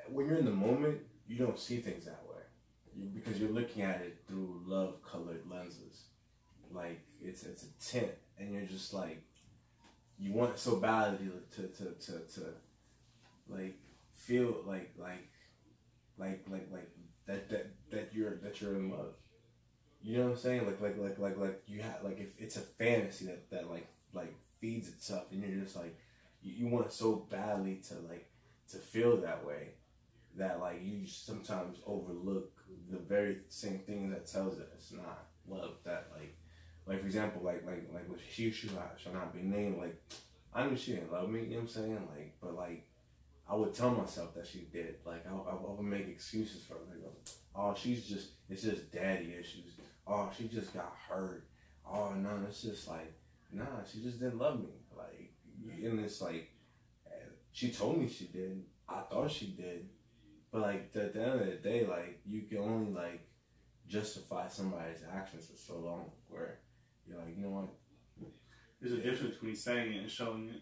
when you're in the moment, you don't see things that way because you're looking at it through love-colored lenses. Like it's a tint, and you're just like you want it so badly to like feel like that you're in love. You know what I'm saying? Like you have like if it's a fantasy that like feeds itself, and you're just like you want it so badly to feel that way that like you sometimes overlook the very same thing that tells that it's not love. That like for example like with she shall not be named. Like I knew she didn't love me. You know what I'm saying? Like but like I would tell myself that she did. Like I would make excuses for her. Like, oh, it's just daddy issues. Oh, she just got hurt. Oh no, it's just like nah, she just didn't love me. Like and it's like she told me she did. I thought she did. But like at the end of the day, like you can only like justify somebody's actions for so long where you're like, you know what? There's a difference between saying it and showing it.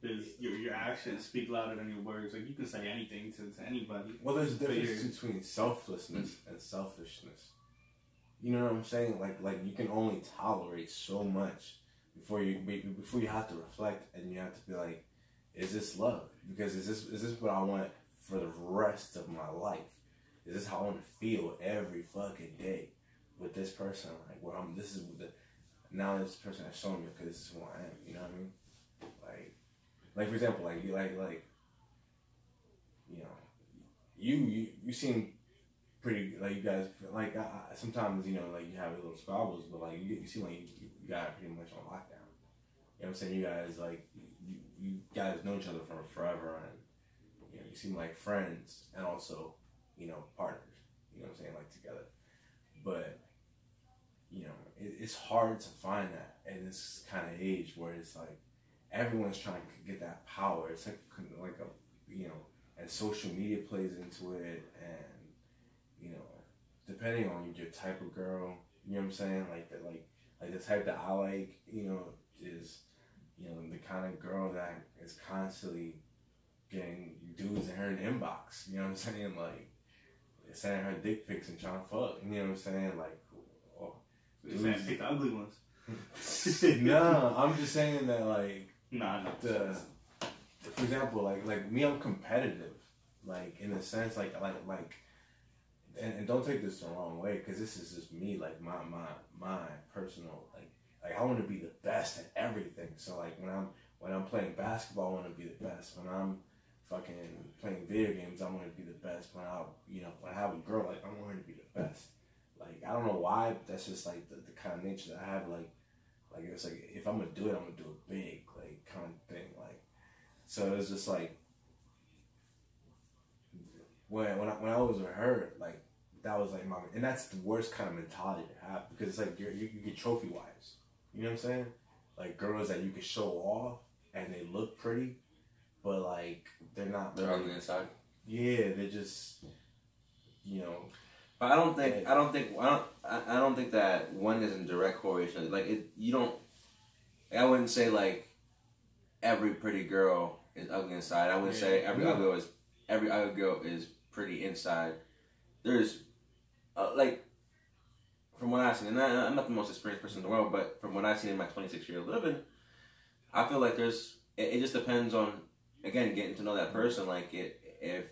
There's your actions speak louder than your words. Like you can say anything to anybody. Well, there's a difference between selflessness and selfishness. You know what I'm saying? Like you can only tolerate so much before you have to reflect, and you have to be like, is this love? Because is this what I want for the rest of my life? Is this how I want to feel every fucking day with this person? Like, well, now this person has shown me, okay, this is who I am. You know what I mean? Like for example, like you know, you seem pretty like you guys like sometimes you know like you have little squabbles, but like you seem like you got it pretty much on lockdown. You know what I'm saying? You guys like you guys know each other from forever, and you know you seem like friends and also you know partners. You know what I'm saying? Like together, but you know it's hard to find that in this kind of age where it's like everyone's trying to get that power. It's like a you know, and social media plays into it, and you know, depending on your type of girl, you know what I'm saying? Like the type that I like, you know, is you know the kind of girl that is constantly getting dudes in her inbox. You know what I'm saying? Like sending her dick pics and trying to fuck. You know what I'm saying? Like, oh, you're saying pick the ugly ones. No, I'm just saying that like. Nah. For example, like me, I'm competitive, like in a sense, like, and don't take this the wrong way, because this is just me, like my personal, like I want to be the best at everything. So like when I'm playing basketball, I want to be the best. When I'm fucking playing video games, I want to be the best. When I have a girl, like I want her to be the best. Like I don't know why, but that's just like the kind of nature that I have. Like it's like if I'm gonna do it, I'm gonna do it big, like kind of thing. Like so it's just like when I was with her, like that was like and that's the worst kind of mentality to have, because it's like you get trophy wives. You know what I'm saying? Like girls that you can show off and they look pretty, but like they're not. They're on the inside. Yeah, they're just you know. But I don't think that one is in direct correlation. Like you don't. Like I wouldn't say like every pretty girl is ugly inside. I wouldn't say every ugly girl is pretty inside. There's like from what I've seen, and I'm not the most experienced person in the world, but from what I've seen in my 26 years living, I feel like it just depends on again getting to know that person. Like if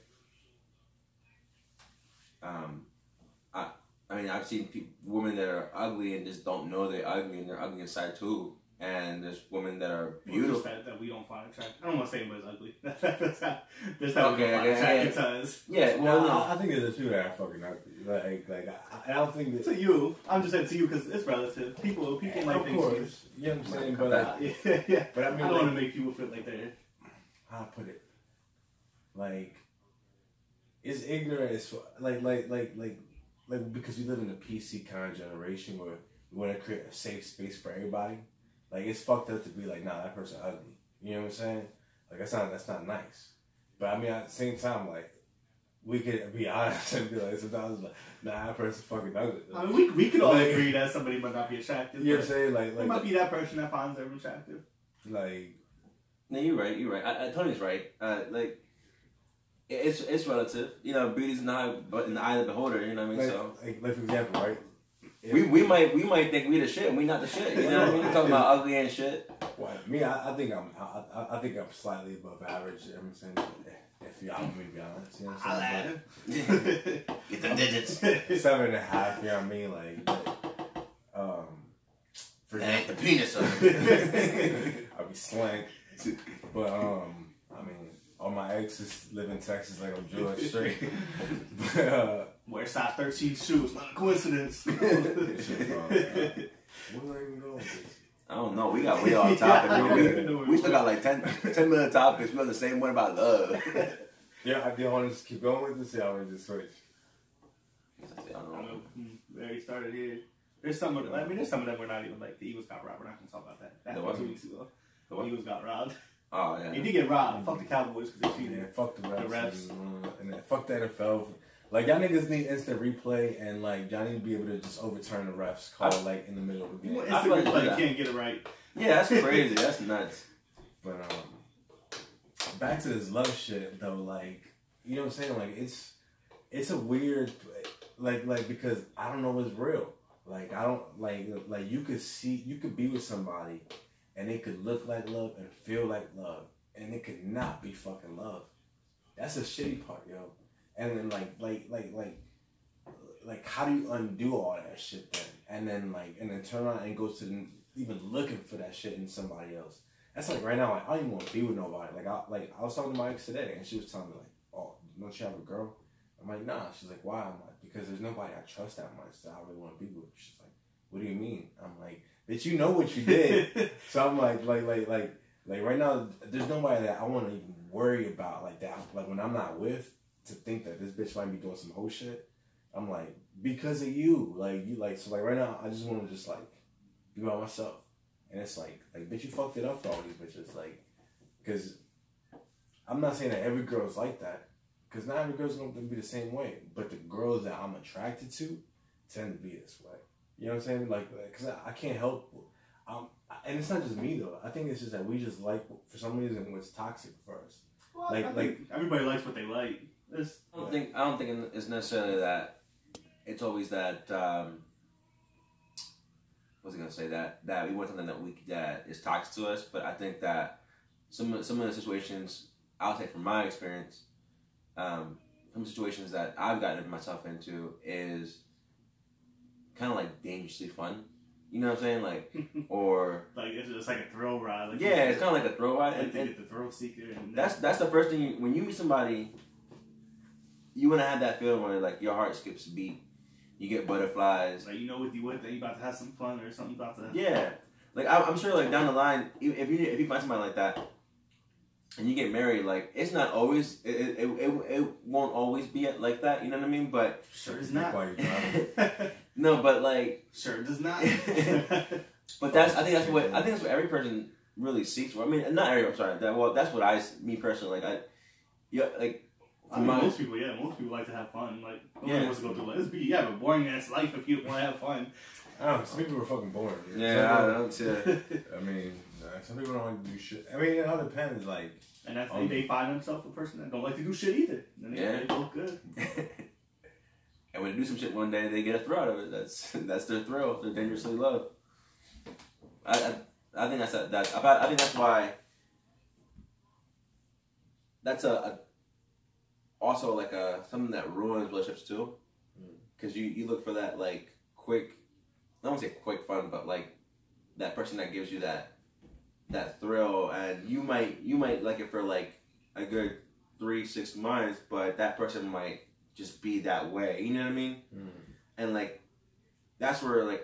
I mean, I've seen women that are ugly and just don't know they're ugly, and they're ugly inside too. and there's women that are Well, beautiful. just that we don't find attractive. I don't want to say anybody's ugly. That's how we don't find attractive to us. Yeah, well, no. I think there's a few that are fucking ugly. I don't think that. To you, I'm just saying to you because it's relative. People like things. Of course, you know what I'm saying, but yeah. But I mean, I don't want to make people feel like they're. How I put it, like, it's ignorant as like because we live in a PC kind of generation where we want to create a safe space for everybody. Like, it's fucked up to be like, nah, that person ugly. You know what I'm saying? Like, that's not nice. But I mean, at the same time, like, we could be honest and be like, sometimes like, nah, that person's fucking ugly. I mean, we could all agree that somebody might not be attractive. You know what I'm saying? It might be that person that finds them attractive. Like, no, you're right. Tony's right. Like, it's relative. You know, beauty's not but in the eye of the beholder. You know what I mean? Like for example, right? We might think we the shit and we not the shit. You know what I mean? We're talking about ugly and shit. Well, me, I think I'm slightly above average. You know what I'm saying? If y'all want me to be honest, you know what I'm saying? Get the digits. 7.5. You know what I mean? Like, for that ain't the penis of it. I'll be slang. But I mean, all my exes live in Texas, like I'm Jewish straight. But, wear size 13 shoes, not a coincidence. Where was I even going with this? I don't know. We got way off topic. We still got like 10 minute topics. We on the same one about love. Yeah, I do want to just keep going with this. Yeah, I want to just switch. I don't know. We already started here. There's some of them. I mean, there's some of them we're not even like. The Eagles got robbed. We're not gonna talk about that. That happened 2 weeks ago. The Eagles got robbed. Oh yeah. They did get robbed. Fuck the Cowboys because they cheated. Yeah, fuck the refs. The refs. And then fuck the NFL. Like, y'all niggas need instant replay, and like y'all need to be able to just overturn the refs call like in the middle of the game. I feel like you can't get it right. Yeah, that's crazy. That's nuts. But back to this love shit though. Like, you know what I'm saying? Like, it's a weird like because I don't know what's real. Like, I don't like you could be with somebody and it could look like love and feel like love, and it could not be fucking love. That's the shitty part, yo. And then like how do you undo all that shit then? And then turn around and go to even looking for that shit in somebody else. That's like right now, like I don't even want to be with nobody. I was talking to my ex today and she was telling me like, oh, don't you have a girl? I'm like, nah. She's like, why? I'm like, because there's nobody I trust that much that I really want to be with. She's like, what do you mean? I'm like, bitch, you know what you did. So I'm like right now, there's nobody that I want to even worry about like that. Like when I'm not with, to think that this bitch might be doing some whole shit. I'm like, because of you. So right now, I just want to just like be by myself. And it's like bitch, you fucked it up for all these bitches. Like, because I'm not saying that every girl's like that. Because not every girl's going to be the same way. But the girls that I'm attracted to tend to be this way. You know what I'm saying? Like, because I can't help. And it's not just me, though. I think it's just that we just like, for some reason, what's toxic for us. Well, like everybody likes what they like. I don't think it's necessarily that. It's always that. What was I gonna say? That we want something that is toxic to us. But I think that some of the situations, I'll say from my experience, some situations that I've gotten myself into is kind of like dangerously fun. You know what I'm saying? Like, or like it's like a thrill ride. Like yeah, it's kind of like a thrill ride. Like and the thrill seeker. And that's the first thing when you meet somebody. You want to have that feeling where like your heart skips a beat, you get butterflies. Like you know what you with, then you about to have some fun or something about to. Yeah, like I'm sure like down the line, if you find somebody like that, and you get married, like it's not always it won't always be like that. You know what I mean? But sure does not. No, but like sure does not. But I think that's what every person really seeks for. I mean, not every. I'm sorry. That's what me personally like. I mean, most people like to have fun. Like, nobody wants to go through life. You have a boring ass life if you want to have fun. Some people are fucking boring. Yeah, I don't see I mean, some people don't like to do shit. I mean, it all depends. Like, and that's they find themselves a person that don't like to do shit either. And they both good. And when they do some shit one day, they get a thrill out of it. That's their thrill. They're dangerously loved. I think that's I think that's why. That's also like something that ruins relationships too, because you look for that like quick, I don't want to say quick fun, but like that person that gives you that thrill, and you might like it for like a good 3-6 months, but that person might just be that way. You know what I mean? And like that's where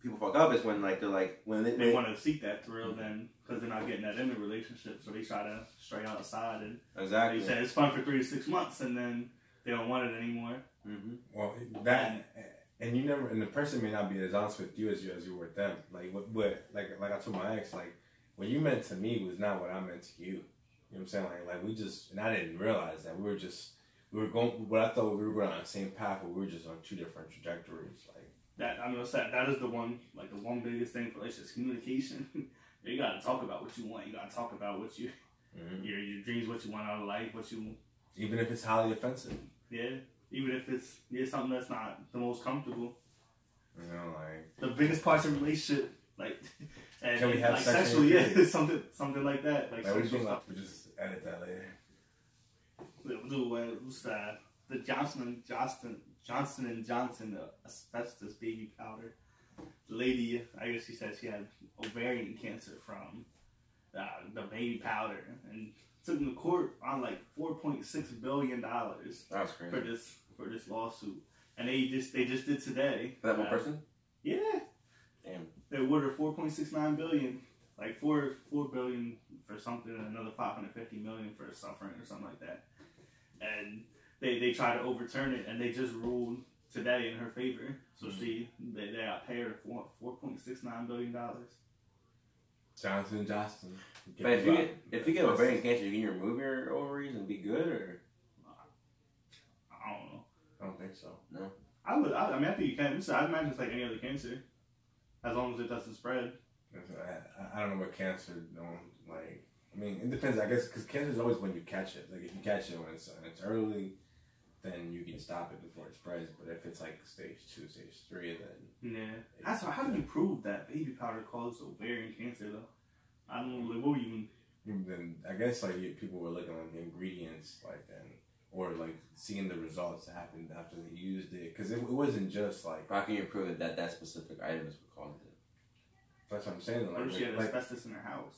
people fuck up, is when like they're like when they want to seek that thrill, then because they're not getting that in the relationship, so they try to stray outside, and exactly. They say it's fun for 3 to 6 months, and then they don't want it anymore. Well, that and you never, and the person may not be as honest with you as you were with them. Like what like I told my ex, like what you meant to me was not what I meant to you. You know what I'm saying? Like we just, and I didn't realize that we were going. What I thought we were going on the same path, but we were just on 2 different trajectories. Like that, I'm gonna say that is the one biggest thing for relationships: communication. You gotta talk about what you want. You gotta talk about what you your dreams, what you want out of life, what you. Even if it's highly offensive. Yeah. Even if it's something that's not the most comfortable. You know, like the biggest parts of a relationship, like and can we have like sex sexually, yeah, something like that. Like we just edit that later. We'll do what's that? The Johnson and Johnson asbestos baby powder. The lady, I guess she said she had ovarian cancer from the baby powder, and took them to court on like $4.6 billion. That's crazy. For this lawsuit, and they just did today. For that one person? Yeah. Damn. They awarded $4.69 billion, like $4 billion for something, and another $550 million for suffering or something like that. And they tried to overturn it, and they just ruled today in her favor. So they got paid her $4.69 billion. Johnson. But if you get ovarian cancer, you can remove your ovaries and be good, or I don't know. I don't think so. No. I think you can. I imagine it's like any other cancer, as long as it doesn't spread. I don't know what cancer don't like. I mean, it depends. I guess because cancer is always when you catch it. Like if you catch it when it's early, then you can stop it before it spreads. But if it's like stage 2, stage 3, then yeah. How do you prove that baby powder causes ovarian cancer though? I don't know. Like, what even? Then I guess like people were looking at the ingredients, like or like seeing the results that happened after they used it, because it wasn't just like. How can you prove that specific item is what caused it? That's what I'm saying. Like, what if she had asbestos in her house?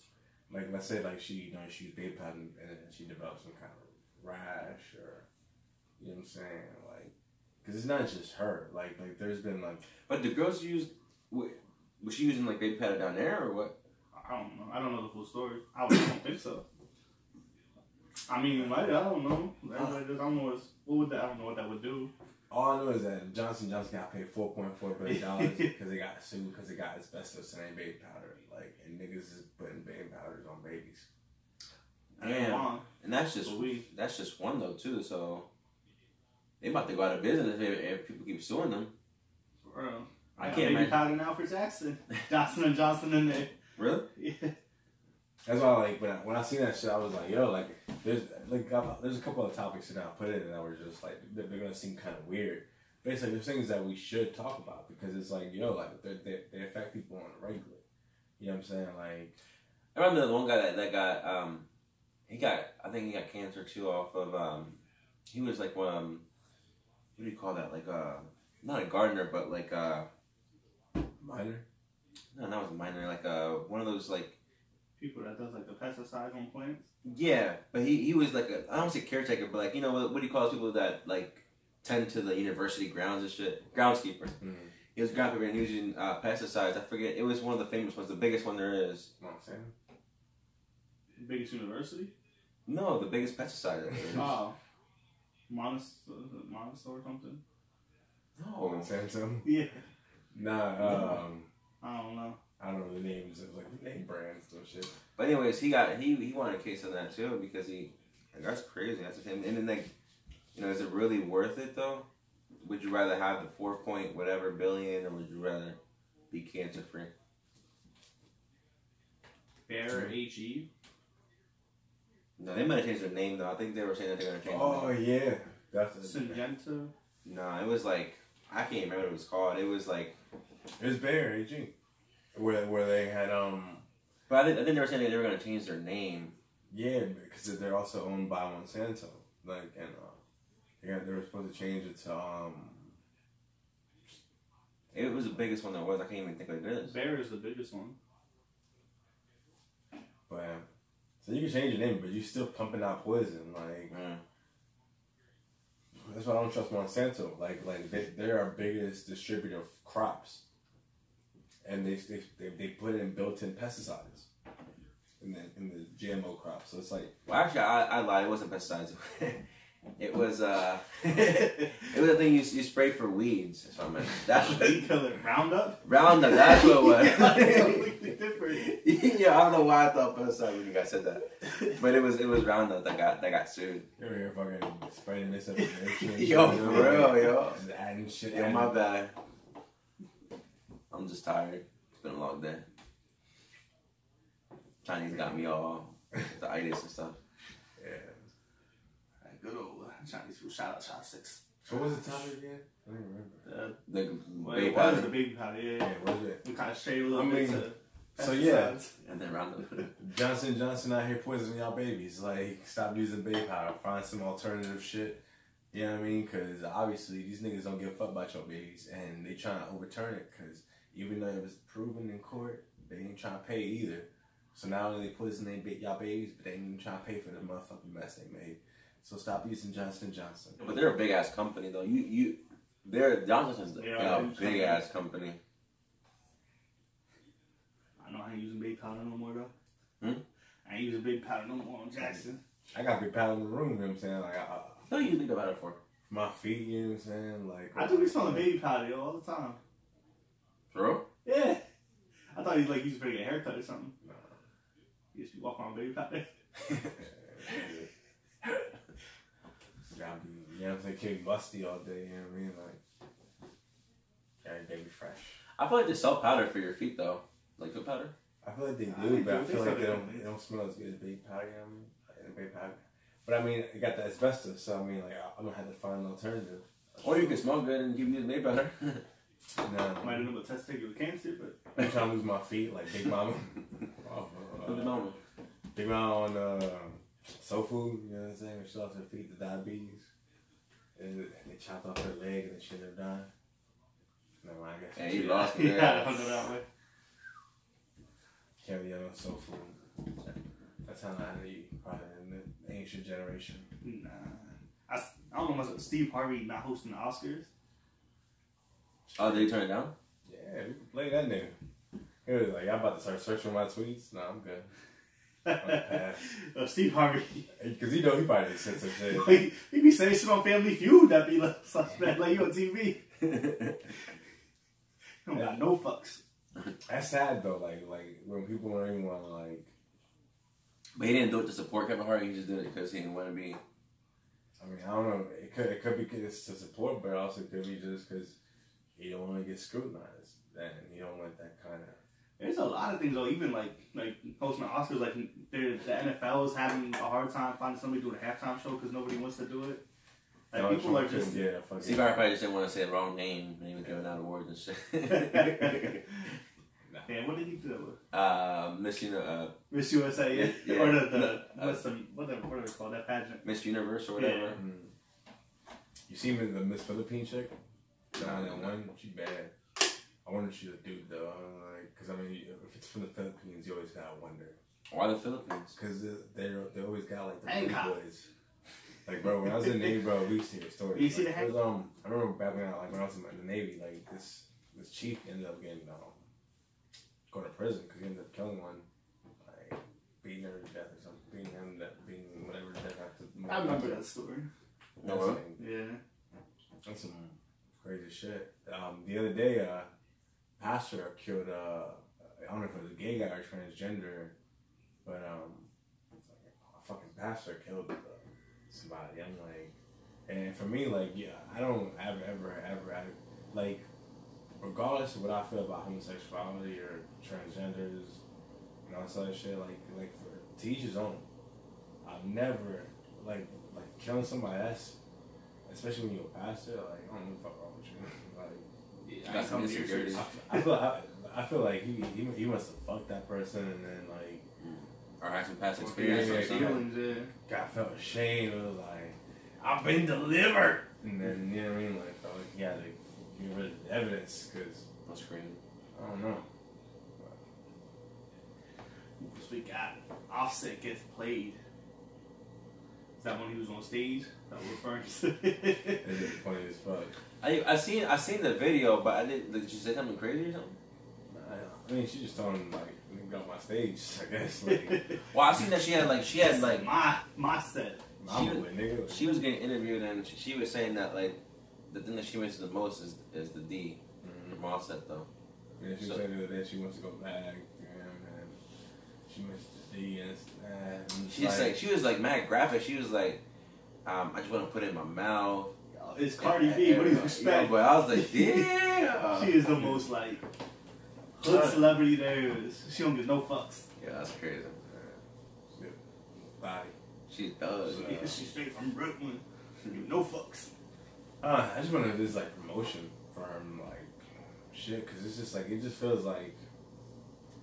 Like let's say like she used baby powder and then she developed some kind of rash, or you know what I'm saying, like because it's not just her. Like there's been like. But the girls used. Was she using like baby powder down there or what? I don't know. I don't know the full story. I don't think so. I mean, I don't know. I don't know I don't know what that would do. All I know is that Johnson got paid $4.4 billion because they got sued because they got asbestos in their baby powder. Like, and niggas is putting baby powders on babies. Damn. And that's just one though too. So they about to go out of business if people keep suing them. For real. I can't imagine. Powder now for Jackson. Johnson in there. Really? Yeah. That's why, like, when I seen that shit, I was like, yo, like, there's a couple of topics that I put in that were just like they're gonna seem kind of weird. But it's like there's things that we should talk about because it's like, yo, like they affect people on a regular. You know what I'm saying? Like, I remember the one guy that got I think he got cancer too off of he was like what do you call that, like not a gardener but like minor. No, that was a minor, like one of those like people that does like the pesticides on plants. Yeah, but he was like I don't say caretaker, but like, you know, what do you call those people that like tend to the university grounds and shit? Groundskeeper. Mm-hmm. He was a groundskeeper and using pesticides. I forget, it was one of the famous ones, the biggest one there is. Monsanto. The biggest university? No, the biggest pesticide there is. Oh, Monsanto or something. No, Monsanto. Yeah. Nah. I don't know. I don't know the names of like name brands and shit. But anyways, he won a case on that too because that's crazy. That's the thing. And then like, you know, is it really worth it though? Would you rather have the 4 point whatever billion, or would you rather be cancer free? Bayer AG. No, they might have changed their name though. I think they were saying that they're gonna change. Oh yeah, that's Syngenta. No, it was like I can't remember what it was called. It was like it was Bayer AG. Where they had But I think they were saying that they were gonna change their name. Yeah, because they're also owned by Monsanto. Like, and they were supposed to change it to It was the biggest one there was. I can't even think what it is. Bear is the biggest one. But so you can change your name, but you still pumping out poison. Like that's why I don't trust Monsanto. Like they're our biggest distributor of crops, and they put in built-in pesticides in the GMO crops. So it's like, well, actually, I lied. It wasn't pesticides. It was it was a thing you spray for weeds. So I meant that's what weed killer. Roundup. Roundup. That's what it was. Completely different. Yeah, I don't know why I thought pesticide when you guys said that, but it was Roundup that got sued. You're here fucking spreading misinformation. Yo, for real, yo. And adding shit. Yo, my bad. I'm just tired. It's been a long day. Chinese got me all the itis and stuff. Yeah. Good old Chinese food. Shout out Shot 6. So what was the topic again? I don't remember. The baby powder. The baby powder, yeah. What is it? We kind of strayed a little bit to so yeah. And then Roundup. Johnson out here poisoning y'all babies. Like, stop using baby powder. Find some alternative shit. You know what I mean? Because obviously these niggas don't give a fuck about your babies, and they trying to overturn it. Because even though it was proven in court, they ain't trying to pay either. So not only they poisoning y'all babies, but they ain't even trying to pay for the motherfucking mess they made. So stop using Johnson & Johnson. But they're a big ass company though. Johnson's a big ass company. I know I ain't using baby powder no more though. I ain't using baby powder no more on Jackson. I got big powder in the room, you know what I'm saying? Like what do you think about it for? My feet, you know what I'm saying? Like I do be smelling baby powder yo all the time. For real? Yeah. I thought you like used to get a haircut or something. No. You just be walking around baby powder. Gotta be, you know what I'm saying, keep musty all day, you know what I mean? Like, gotta be fresh. I feel like they sell powder for your feet though. Like foot powder? I feel like they do, but I feel like they don't smell as good as baby powder, you know what I mean? Like, baby powder. But I mean, it got the asbestos, so I mean, like, I'm gonna have to find an alternative. Or you can smell good and keep using baby powder. No. Might end up with testicular cancer, but I'm trying to lose my feet, like Big Mama. Big Mama on Soul Food, you know what I'm saying? She lost her feet to diabetes. And they chopped off her leg and she ended up dying. No, I guess. Yeah, he lost it. Yeah, I don't know that way. Carry on Soul Food. That's how I eat, probably in the ancient generation. Nah. I don't know, was it Steve Harvey not hosting the Oscars? Oh, did he turn it down? Yeah, we can play that nigga. He was like, y'all about to start searching my tweets? No, I'm good. Steve Harvey. Because he probably said some shit. He be saying shit on Family Feud that be like, like you on TV. Don't got no fucks. That's sad though, like when people don't even want to like. But he didn't do it to support Kevin Hart, he just did it because he didn't want to be. I mean, I don't know. It could be because to support, but also it could be just because he don't want to get scrutinized, and he don't want that kind of. There's a lot of things though, even like hosting the Oscars, like the NFL is having a hard time finding somebody to do a halftime show because nobody wants to do it. Like no, people are just Steve Harvey probably just didn't want to say the wrong name and he was giving out awards and shit. Man, what did he do? Miss USA, yeah. Yeah. Or what do they call that pageant? Miss Universe or whatever. Yeah. You see me the Miss Philippine chick? No. She bad. I wonder if she's a dude though. Because I mean, if it's from the Philippines, you always gotta wonder. Why the Philippines? Because they always got like the big boys. Like bro, when I was in the Navy, bro, we used to hear stories. You see the I remember back when I was in the Navy, like this chief ended up getting going to prison because he ended up killing one, like beating her to death or something, beating whatever to death after. I remember that story. Yeah. That's some crazy shit. The other day, pastor killed I don't know if it was a gay guy or transgender, but a fucking pastor killed somebody. I'm like, and for me, like, yeah, I don't ever like, regardless of what I feel about homosexuality or transgenders and all that sort of shit, like for to each his own. I've never like killing somebody. That's especially when you're a pastor. Like, I don't know what the fuck wrong with you. Like, yeah, got some insecurities. I feel like he must have fucked that person and then like. Or had some past experience or something. God felt ashamed. It was like, I've been delivered. And then, you know what I mean? Like, felt like he had to get rid of the evidence because That's crazy. I don't know. So we got Offset gets played. Is that when he was on stage? That we're referring to. It's funny as fuck. I seen the video, but I didn't. Did she say something crazy or something? I mean, she just told him like, "Let me get on my stage." I guess. Like, well, I seen that she had like my set. She was getting interviewed and she was saying that like the thing that she misses the most is the D from Offset though. Yeah, she was saying the other day she wants to go back. And she missed the D and she was like mad graphic. She was like, I just want to put it in my mouth. It's Cardi B. What do you expect? But I was like, damn. She is the most like hood celebrity there is. She don't give no fucks. Yeah, that's crazy. Body. She does. She's straight from Brooklyn. Give no fucks. I just want to do this like promotion for him, like shit, because it's just like it just feels like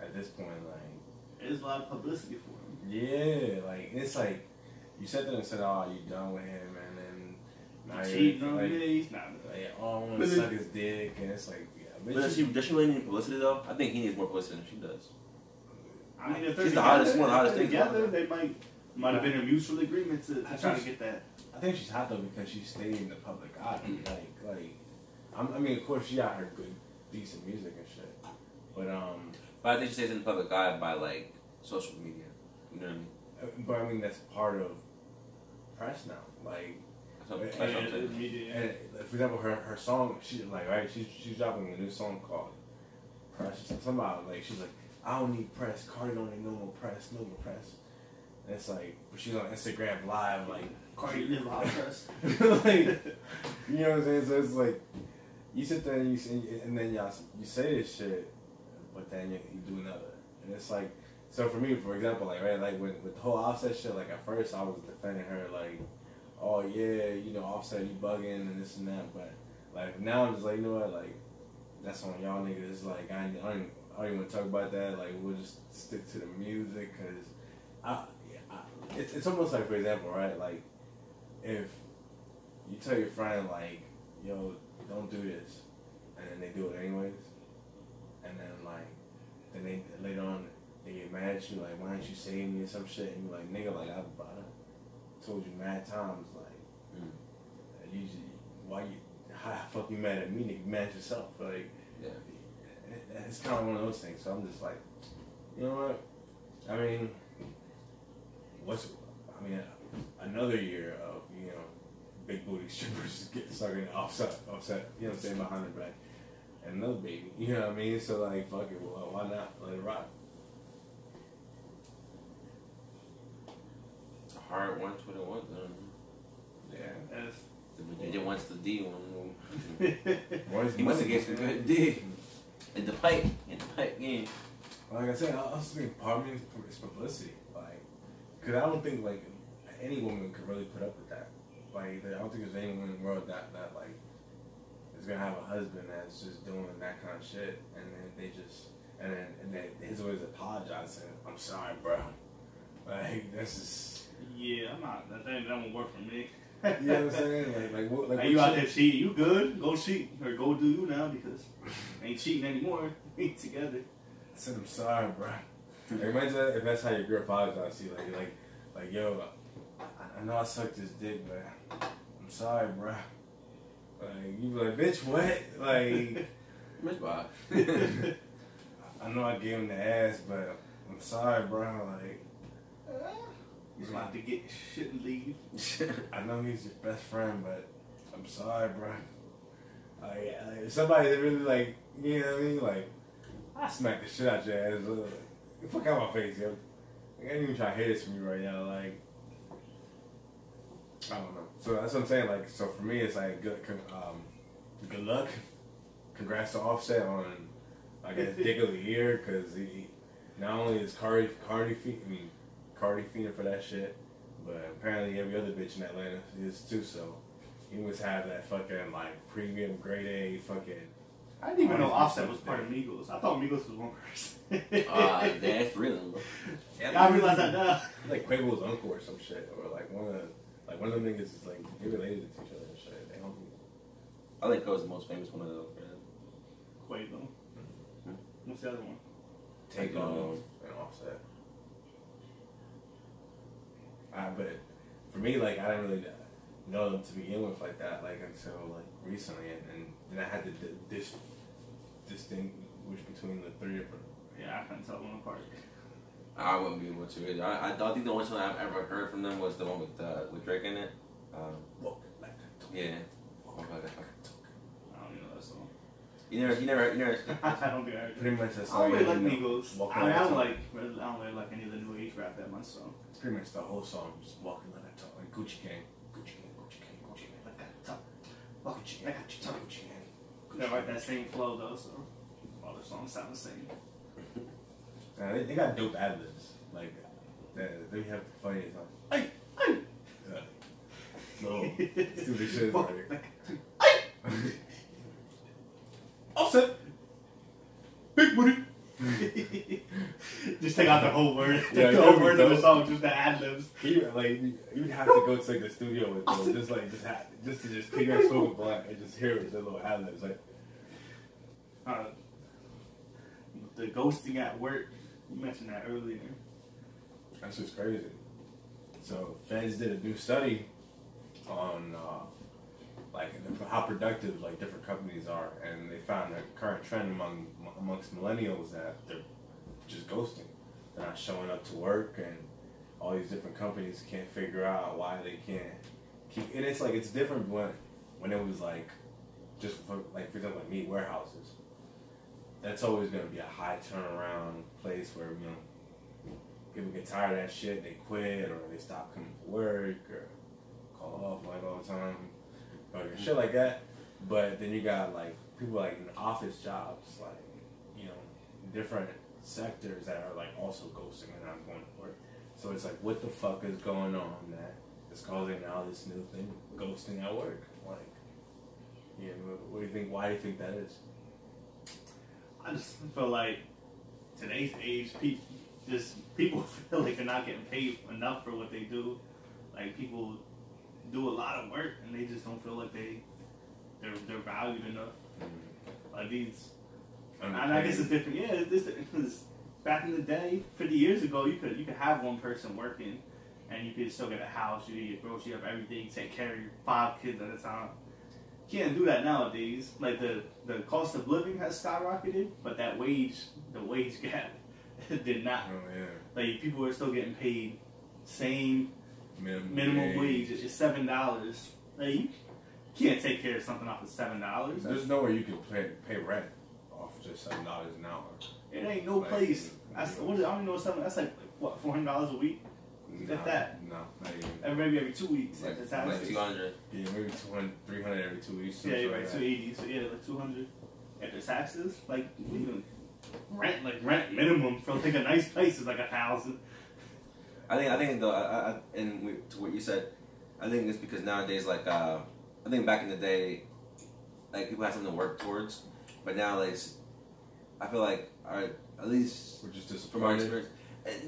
at this point like there's a lot of publicity for him. Yeah, like it's like you sat there and said, "Oh, you done with him," and then now cheating on like, me. He's not. Like, oh, I want to suck his dick, and it's like, yeah. But does she really need publicity though? I think he needs more publicity than she does. I mean, if she's the hottest one, the hottest thing together, they might have been a mutual agreement to try to get that. I think she's hot though because she stayed in the public eye. I mean, of course she got her good, decent music and shit, but I think she stays in the public eye by like social media. You know what I mean? But I mean that's part of press now. Like, media. And for example, her song, she's dropping a new song called Press. Somehow, like she's like, I don't need press. Cardi don't need no more press. No more press. And it's like, but she's on Instagram Live, like. Cardi live out press. Like, you know what I'm saying? So it's like, you sit there and and then you say this shit, but then you do another, and it's like, so for me, for example, like right, like with the whole Offset shit, like at first I was defending her, like, oh yeah, you know, Offset, you bugging and this and that, but like now I'm just like, you know what, like that's on y'all niggas. Like I don't even want to talk about that. Like we'll just stick to the music, cause it's almost like, for example, right, like. If you tell your friend like, yo, don't do this, and then they do it anyways, and then they later on they get mad at you like, why didn't you save me or some shit, and you're like, nigga, like I told you mad times, like, how the fuck you mad at me, nigga, you mad at yourself, like, yeah, it's kind of one of those things. So I'm just like, you know what, I mean, another year of, you know, big booty strippers starting offset, you know what I'm saying, behind her back, and another baby, you know what I mean? So like, fuck it, well, why not? Let it rock. A hard 121, Yeah. He wants the D one. He must have gave some good D. In the pipe game. Like I said, I also think part of me is publicity, like, cause I don't think like any woman could really put up with that. Like, I don't think there's any woman in the world that like is gonna have a husband that's just doing that kind of shit, and then his always apologizing. I'm sorry, bro. Like that's just. Yeah, I'm not. That won't work for me. You know what I'm saying? Like hey, you out there cheating? You good? Go cheat or go do you now because ain't cheating anymore. We ain't together. I said I'm sorry, bro. Like, imagine if that's how your girl apologizes to you, like yo, I know I sucked his dick, but I'm sorry, bro. Like you be like, bitch, what? Like, Miss Bob. I know I gave him the ass, but I'm sorry, bro. Like. He's about to get shit and leave. I know he's your best friend, but I'm sorry, bro. Like, somebody that really like, you know what I mean? Like, I smack the shit out your ass. Like, fuck out my face, yo. Like, I ain't even trying to hear this from you right now. Like, I don't know. So that's what I'm saying. Like, so for me, it's like good luck. Congrats to Offset on, I guess, Dick of the Year, because he not only is Cardi fiending for that shit, but apparently every other bitch in Atlanta is too, so he must have that fucking like premium grade A fucking. I didn't even know Offset was part of Migos. I thought Migos was one person. That's real, bro. Yeah, I realized that now. Like Quavo's uncle or some shit, or like one of them niggas is like they related to each other and shit. They homie. I think Quavo's the most famous one of those, man. Quavo. What's the other one? Takeoff and Offset. But for me, like, I didn't really know them to begin with like that, like, until like recently, and then I had to distinguish between the three of them. Yeah, I couldn't tell them apart. I wouldn't be able to either. I don't think the only song I've ever heard from them was the one with Drake in it. Yeah. I don't even know that song. You never. I don't think I heard. Pretty much that's I don't really like you know, Migos. I don't really like any of the new age rap that much. So it's pretty much the whole song, just walking like I talk, like Gucci Gang, Gucci Gang, Gucci Gang, Gucci Gang, like I talk, Gucci Gang, Gucci Gang. they write that same flow though, so all their songs sound the same. They got dope ad libs, like they have the funniest songs. Hey. No, stupid shit, like. Offset. Big booty. Just take out the whole word. Yeah, the whole word of the song, just the ad libs. You'd have to go to like the studio with them, just to take that smoke blunt and just hear the little ad libs, like. The ghosting at work. You mentioned that earlier. That's just crazy. So feds did a new study on like how productive like different companies are, and they found a current trend amongst millennials that they're just ghosting. They're not showing up to work, and all these different companies can't figure out why they can't keep. And it's like it's different when it was like just for example like meat warehouses. That's always gonna be a high turnaround place where people get tired of that shit, they quit or they stop coming to work or call off like all the time, or shit like that. But then you got like people like in office jobs, like different sectors that are like also ghosting and not going to work. So it's like, what the fuck is going on that is causing now this new thing, ghosting at work? Like, what do you think? Why do you think that is? I just feel like today's age, people feel like they're not getting paid enough for what they do. Like people do a lot of work and they just don't feel like they're valued enough. Like these, and I guess it's different. Yeah, because back in the day, 50 years ago, you could have one person working, and you could still get a house, you get groceries, you have everything, take care of your 5 kids at a time. You can't do that nowadays. Like the cost of living has skyrocketed, but the wage gap did not. Oh yeah. Like people are still getting paid same minimum wage. It's $7. Like you can't take care of something off of $7. There's no way you can pay rent off of just $7 an hour. It ain't no place. I don't even know something. That's like what, $400 a week. If that. No, not even. And maybe every 2 weeks. Like 200. Yeah, maybe 200, 300 every 2 weeks. Yeah, you're right. 280. So yeah, like 200. After taxes, like even rent minimum for like a nice place is like $1,000. I think though, to what you said, I think it's because nowadays, like, I think back in the day, like people had something to work towards, but now like, I feel like, at least we're just disappointed. From our experience,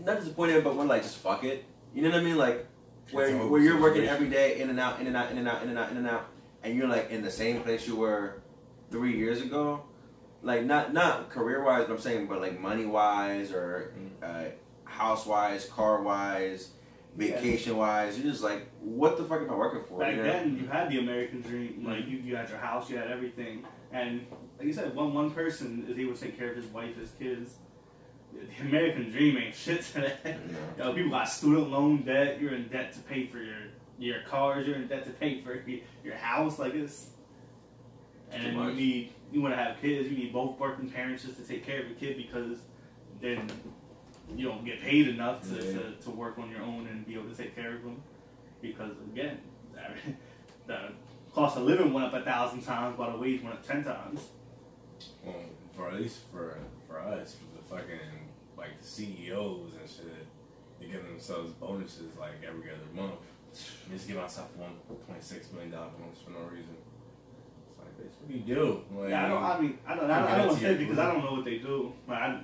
not disappointed, but we're like just fuck it. You know what I mean? Like where you're working every day, in and out, and you're like in the same place you were 3 years ago. Like not career wise, but I'm saying, but like money wise or house wise, car wise, vacation wise. You're just like, what the fuck am I working for? Back then, you had the American dream. Like you had your house, you had everything, and like you said, one person is able to take care of his wife, his kids. The American dream ain't shit today. No. People got student loan debt. You're in debt to pay for your cars. You're in debt to pay for your house. Like it's, and you want to have kids. You need both working parents just to take care of your kid, because then you don't get paid enough to work on your own and be able to take care of them. Because again, the cost of living went up 1,000 times, while the wage went up 10 times. Well, for at least for us, for the fucking like CEOs and shit, they give themselves bonuses like every other month. I just give myself $1.6 million bonus for no reason. It's like, bitch, what do you do? Like, yeah, I don't want to say because I don't know what they do. But I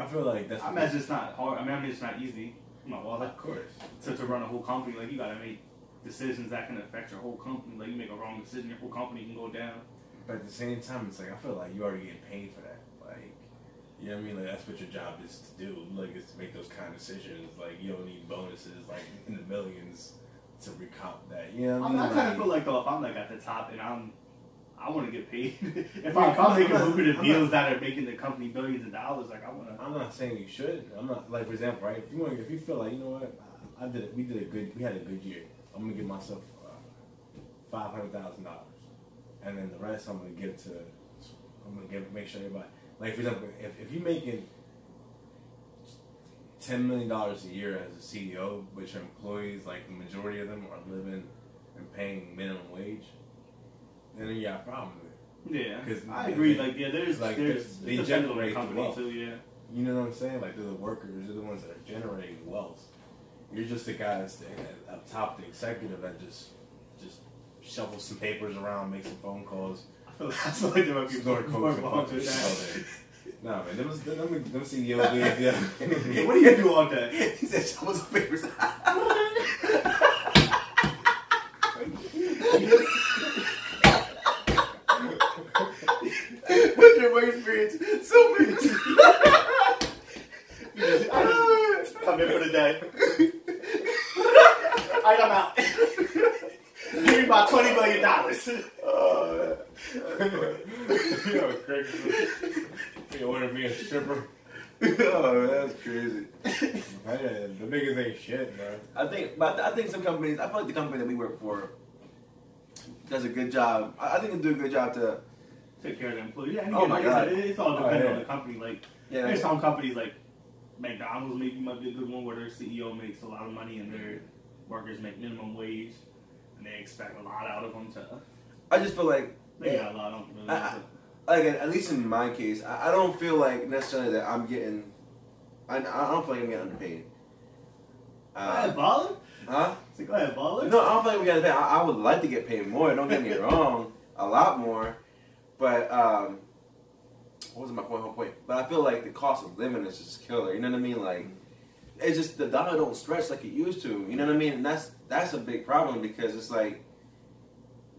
feel like that's. I imagine it's not hard. I mean, it's not easy. Well, of course. To run a whole company, like you gotta make decisions that can affect your whole company. Like you make a wrong decision, your whole company can go down. but at the same time, it's like I feel like you already getting paid for that. Like, you know what I mean? Like that's what your job is to do. Like, is to make those kind of decisions. Like, you don't need bonuses like in the millions to recount that. You know what I mean? I kind of feel like though, if I'm like at the top and I want to get paid. if I'm making lucrative deals that are making the company billions of dollars, like I want to. I'm not saying you should. I'm not like, for example, right? If you feel like, you know what, we had a good year. I'm gonna give myself $500,000, and then the rest I'm gonna make sure everybody. Like, for example, if you're making $10 million a year as a CEO, but your employees, like the majority of them, are living and paying minimum wage, then you got a problem with it. Yeah, I agree. They generate the wealth. Too, yeah. You know what I'm saying? Like, they're the workers, they're the ones that are generating wealth. You're just the guy that's up top, the executive that just shuffles some papers around, makes some phone calls. I feel like there might be more involved with that. Nah, man, them CEOs, yeah. What do you do all day? He said, "Show us some papers." What's your work experience? So many. Come in for the day. Alright, I'm out. Give me about $20 million. Oh, crazy. You order me a stripper. Oh, that's crazy. The niggas ain't shit, bro. I think some companies. I feel like the company that we work for does a good job. I think they do a good job to take care of the employees. Yeah, oh my God, it's all dependent on the company. Like, yeah, there's some companies like McDonald's maybe might be a good one where their CEO makes a lot of money and their workers make minimum wage, and they expect a lot out of them. I just feel like they got a lot of them. Like, at least in my case, I don't feel like necessarily that I'm getting. I don't feel like I'm getting underpaid. Go ahead, baller. Huh? So go ahead, baller. No, I don't feel like we got paid. I would like to get paid more. Don't get me wrong, a lot more. But what was my whole point? But I feel like the cost of living is just killer. You know what I mean? Like, it's just the dollar don't stretch like it used to. You know what I mean? And that's a big problem because it's like.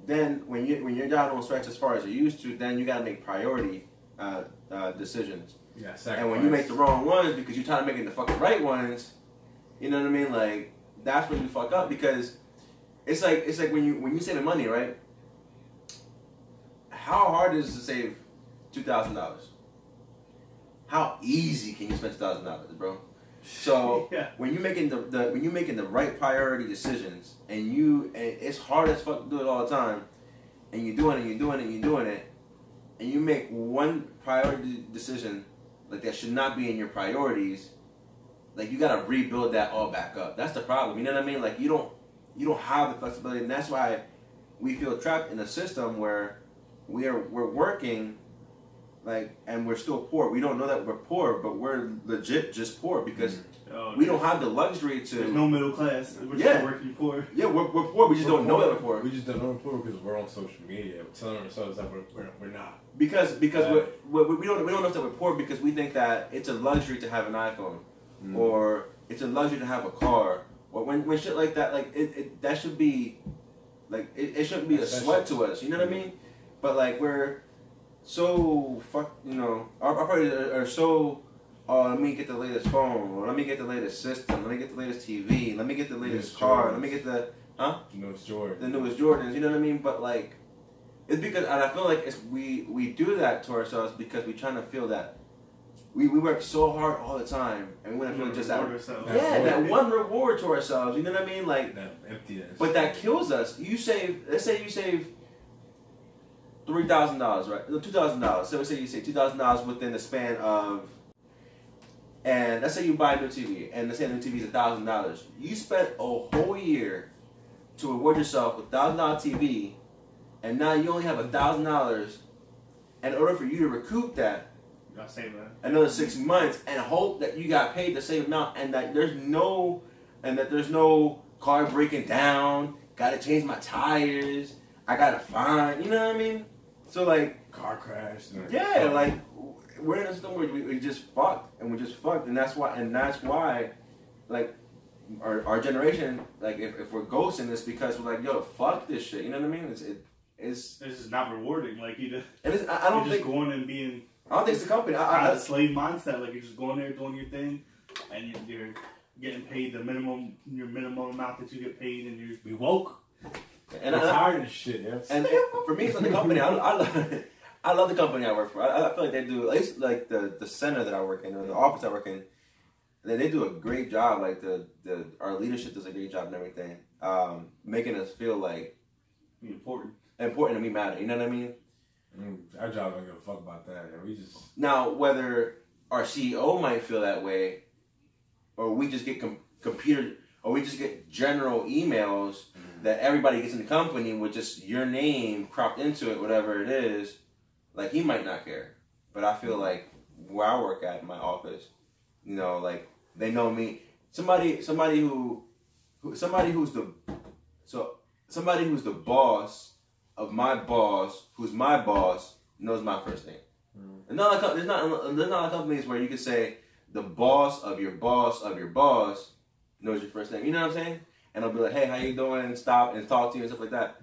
Then when your job don't stretch as far as it used to, then you gotta make priority decisions. Yeah, and when you make the wrong ones because you're trying to make the fucking right ones, you know what I mean? Like, that's when you fuck up because it's like when you save money, right? How hard is it to save $2,000? How easy can you spend $2,000, bro? So yeah. when you're making the right priority decisions and it's hard as fuck to do it all the time, and you're doing it, and you make one priority decision like that should not be in your priorities, like you gotta rebuild that all back up. That's the problem. You know what I mean? Like you don't have the flexibility, and that's why we feel trapped in a system where we're working. Like, and we're still poor. We don't know that we're poor, but we're legit just poor because we don't have the luxury to. There's no middle class. We're just working poor. Yeah, we're poor. We just don't know that we're poor. We just don't know we're poor because we're on social media. We're telling ourselves that we're not. Because we don't know that we're poor because we think that it's a luxury to have an iPhone, or it's a luxury to have a car, or when shit like that, like that should be, like it shouldn't be a sweat to us. You know what I mean? But like we're. So our parties are so. Oh, let me get the latest phone, or let me get the latest system, let me get the latest TV, let me get the latest car, let me get the the newest Jordans. The newest Jordans, you know what I mean? But like, it's because, and I feel like we do that to ourselves because we're trying to feel that we work so hard all the time, and we want to feel just that that one reward to ourselves. You know what I mean? Like that emptiness. But that kills us. Let's say you save $3,000, right? $2,000. So let's say you save $2,000 within the span of, and let's say you buy a new TV, and let's say the new TV is $1,000. You spent a whole year to reward yourself with $1,000 TV, and now you only have $1,000. And in order for you to recoup that, you gotta save that another 6 months, and hope that you got paid the same amount, and that there's no car breaking down. Gotta change my tires. I gotta find. You know what I mean? So like car crash. Yeah, like we're in a system where we just fucked, and that's why, like our generation, like if we're ghosting this because we're like, yo, fuck this shit. You know what I mean? it's just not rewarding. Like you just, I don't you're think just going and being. I don't think it's the company. I a slave mindset. Like you're just going there doing your thing, and you're getting paid your minimum amount that you get paid, and you're we woke. And I'm tired of this shit. Yes. And for me, it's like the company. I love the company I work for. I feel like they do, at least like the center that I work in or the office I work in. They do a great job. Like our leadership does a great job and everything, making us feel like important and we matter. You know what I mean? Our job don't give a fuck about that. We just now whether our CEO might feel that way, or we just get computer, or we just get general emails that everybody gets in the company with just your name cropped into it, whatever it is. Like he might not care, but I feel like where I work at in my office, you know, like they know me. Somebody who's the boss of my boss, who's my boss, knows my first name. There's not a lot of companies where you can say the boss of your boss of your boss knows your first name. You know what I'm saying? And I'll be like, hey, how you doing? And stop and talk to you and stuff like that.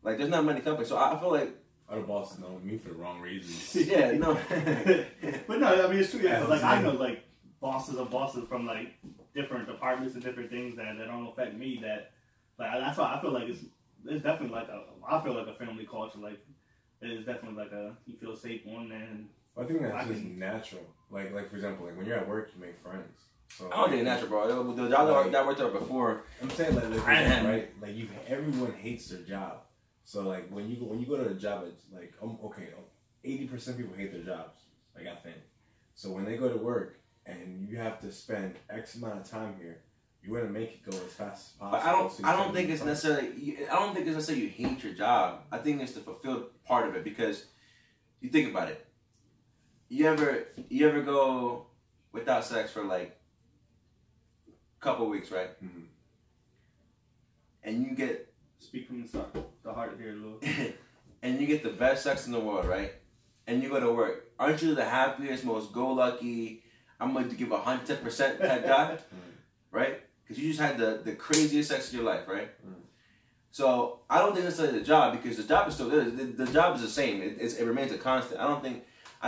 Like, there's not many companies, so I feel like other bosses know me for the wrong reasons. Yeah, no. But no, I mean it's true. Yeah, like I know like bosses of bosses from like different departments and different things that don't affect me. That like that's why I feel like it's definitely like I feel like a family culture. Like it's definitely like you feel safe on there. And I think that's just natural. Like for example, like when you're at work, you make friends. So I don't think it's natural, bro. The job that I worked at before. I'm saying like right, like everyone hates their job. So like when you go to a job, it's like 80% of people hate their jobs. Like I think. So when they go to work and you have to spend X amount of time here, you want to make it go as fast as possible. But I don't think it's necessarily you hate your job. I think it's the fulfilled part of it because you think about it. You ever go without sex for like a couple weeks, right? Mm-hmm. And you get speak from the heart here, Lou. And you get the best sex in the world, right? And you go to work. Aren't you the happiest, most go-lucky, I'm going to give 110% type guy? Right? Because you just had the craziest sex of your life, right? So I don't think it's necessarily the job because the job is still there. The job is the same. It remains a constant. I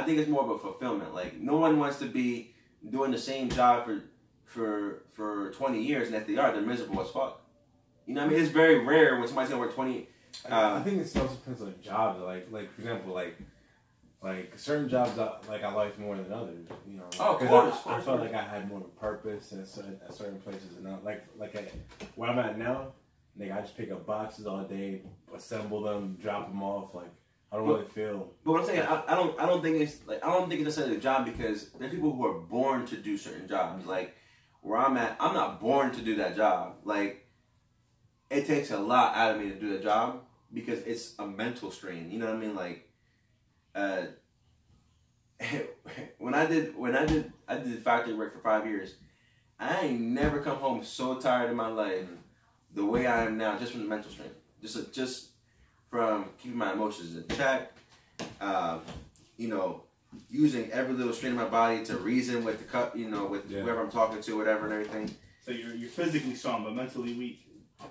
think it's more of a fulfillment. Like no one wants to be doing the same job for 20 years, and if they are, they're miserable as fuck. You know what I mean? It's very rare when somebody's gonna work 20. I think it also depends on the job. Like for example, like certain jobs I like more than others. You know, of course. I felt like I had more of a purpose at certain places, and not like where I'm at now. Like I just pick up boxes all day, assemble them, drop them off. Like I don't really feel. But what I'm saying, I don't think it's necessarily a job because there's people who are born to do certain jobs. Like where I'm at, I'm not born to do that job. Like it takes a lot out of me to do the job because it's a mental strain. You know what I mean? Like when I did factory work for 5 years, I ain't never come home so tired in my life the way I am now, just from the mental strain. Just from keeping my emotions in check, using every little strain of my body to reason with whoever I'm talking to, whatever, and everything. So you're physically strong, but mentally weak.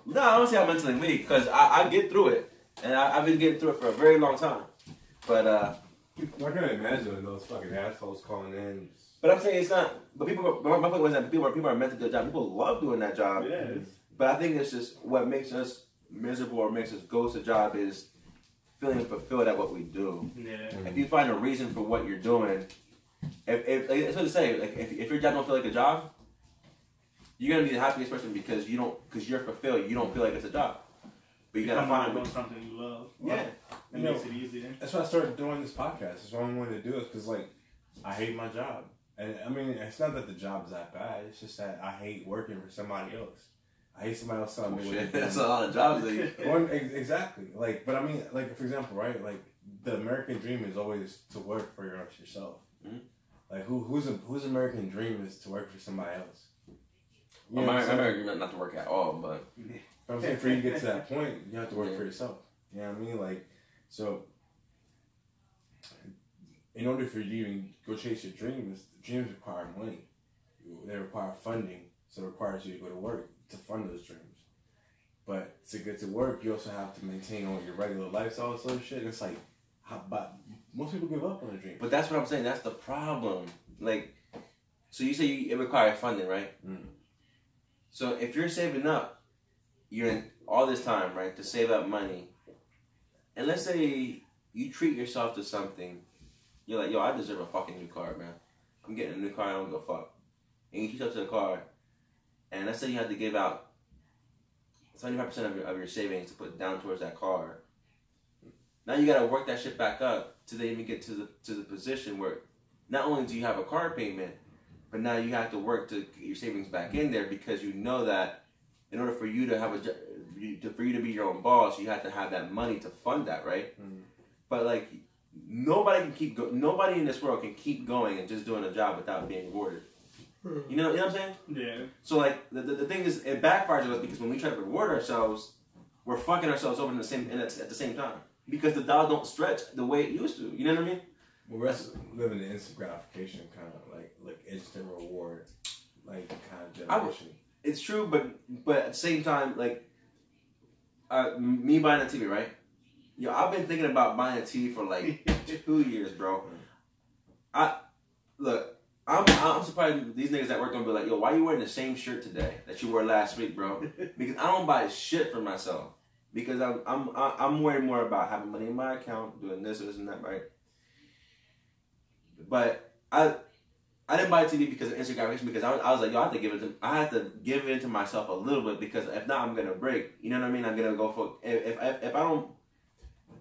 No, I don't say I'm mentally weak because I get through it, and I've been getting through it for a very long time. But I can imagine those fucking assholes calling in. But I'm saying it's not. But my point was that people are meant to do a job. People love doing that job. Yeah. But I think it's just what makes us miserable or makes us ghost a job is feeling fulfilled at what we do. Yeah. If you find a reason for what you're doing, if it's what to say, like if your job don't feel like a job, you're gonna be the happiest person because you're fulfilled. You don't feel like it's a job. But you gotta find something you love. Yeah. It makes it easier. That's why I started doing this podcast. That's why I wanted to do it because like I hate my job. And I mean, it's not that the job is that bad. It's just that I hate working for somebody else. I hate somebody else telling me what to do. That's a lot of jobs that you... Exactly. Like, but I mean, like, for example, right? Like, the American dream is always to work for yourself. Mm-hmm. Like, whose American dream is to work for somebody else? Well, my American dream not to work at all, but... I'm saying for you to get to that point, you have to work for yourself. You know what I mean? Like, so... In order for you to even go chase your dreams require money. They require funding, so it requires you to go to work to fund those dreams. But to get to work, you also have to maintain all your regular lifestyle sort of shit. And it's like, but most people give up on a dream. But that's what I'm saying. That's the problem. Like, so you say it requires funding, right? Mm. So if you're saving up, you're in all this time, right, to save up money, and let's say you treat yourself to something, you're like, yo, I deserve a fucking new car, man. I'm getting a new car, I don't give a fuck. And you treat yourself to the car, and let's say you have to give out 75% of your savings to put down towards that car. Now you gotta work that shit back up to then even get to the position where not only do you have a car payment, but now you have to work to get your savings back in there, because you know that in order for you to have for you to be your own boss, you have to have that money to fund that, right? Mm-hmm. But like nobody in this world can keep going and just doing a job without being rewarded. You know what I'm saying? Yeah. So like the thing is, it backfires on us because when we try to reward ourselves, we're fucking ourselves over at the same time, because the dollar don't stretch the way it used to. You know what I mean? We're living in instant gratification, kind of like instant reward, like kind of generation. It's true, but at the same time, like me buying a TV, right? Yo, I've been thinking about buying a TV for like 2 years, bro. I'm surprised these niggas at work gonna be like, yo, why you wearing the same shirt today that you wore last week, bro? Because I don't buy shit for myself. Because I'm worried more about having money in my account, doing this and that, right? But I didn't buy a TV because of instant gratification, because I was like, yo, I have to give in to myself a little bit, because if not, I'm gonna break. You know what I mean? I'm gonna go for if I don't.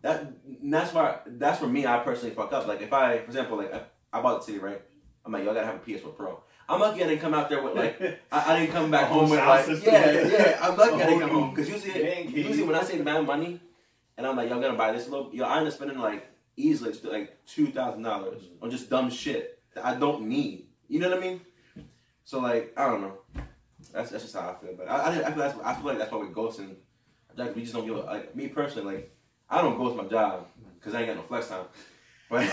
That's where me, I personally fuck up. Like for example, like I bought the TV, right? I'm like, yo, I gotta have a PS4 Pro. I'm lucky I didn't come out there with like I didn't come back home with like I'm lucky I didn't come home, because usually when I save mad money and I'm like, yo, I'm gonna buy this I end up spending like easily like $2,000 on just dumb shit that I don't need. You know what I mean? So like, I don't know. That's just how I feel. But I feel like that's why we're ghosting. Like we just don't give a, like me personally, like I don't ghost my job because I ain't got no flex time. But I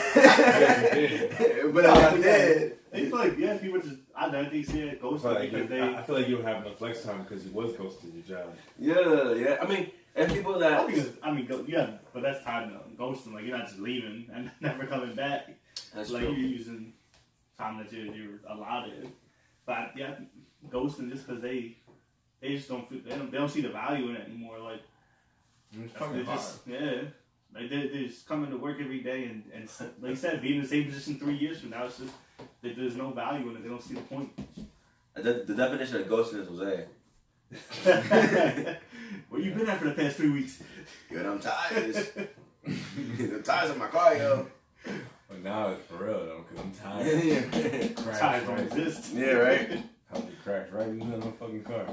did. I feel like people just I don't think see it ghosting because I feel like you don't have no flex time because you was ghosting your job. Yeah. I mean, and people that but that's time ghosting. Like you're not just leaving and never coming back. That's like true. You're using time that you're allotted. But yeah, ghosting just because they just they don't see the value in it anymore. Like like they're just coming to work every day and like you said, being in the same position 3 years from now. It's just that there's no value in it. They don't see the point. The definition of ghosting is Jose. Where you been at for the past 3 weeks? Good, I'm tired. The tires in my car, yo. But now it's for real though, because I'm tired. Tires don't exist. Yeah, right. How they crashed right into my fucking car.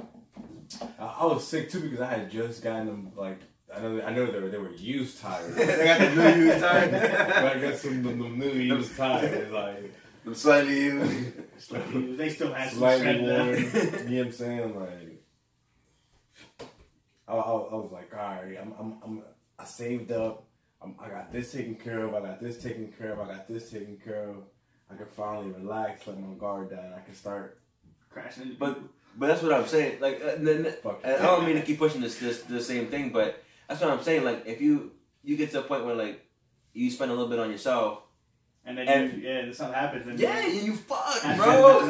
I was sick too because I had just gotten them like. I know they were used tires. They got the new used tires. But I got some new used tires, like them slightly used. They still have some slightly worn. worn. You know what I'm saying? Like I was like, all right, I saved up. I got this taken care of. I got this taken care of. I got this taken care of. I can finally relax, let my guard down. I can start crashing. But that's what I'm saying. Like, I don't mean to keep pushing the same thing, but that's what I'm saying. Like, if you get to a point where like you spend a little bit on yourself, and then something happens, and you fuck, bro.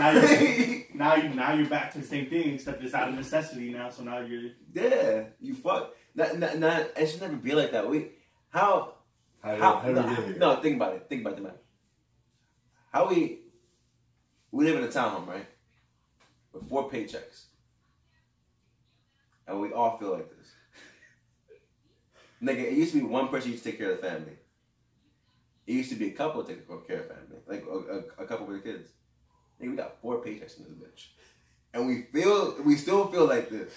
Now you're back to the same thing, except it's out of necessity now. So now you're you fuck. It should never be like that. How did we get here? No, think about it, man. How we live in a townhome, right? With 4 paychecks. And we all feel like this. Nigga, it used to be one person used to take care of the family. It used to be a couple taking care of family. Like a couple with the kids. Nigga, we got 4 paychecks in this bitch. And we still feel like this.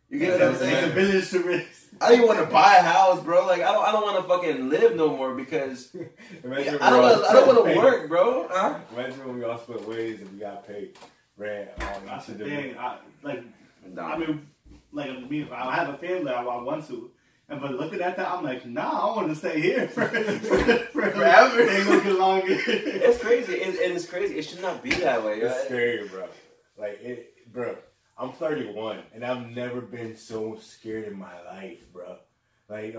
You get what I'm saying? It's a village to raise. I don't even want to buy a house, bro. Like I don't want to fucking live no more because I don't want to work, bro. Huh? Imagine when we all split ways and we got paid rent. That's the thing. I have a family I want to. But looking at that, I'm like, nah, I want to stay here forever. Ain't looking longer. It's crazy, and it's crazy. It should not be that way. It's scary, bro. Like bro. I'm 31, and I've never been so scared in my life, bro. Like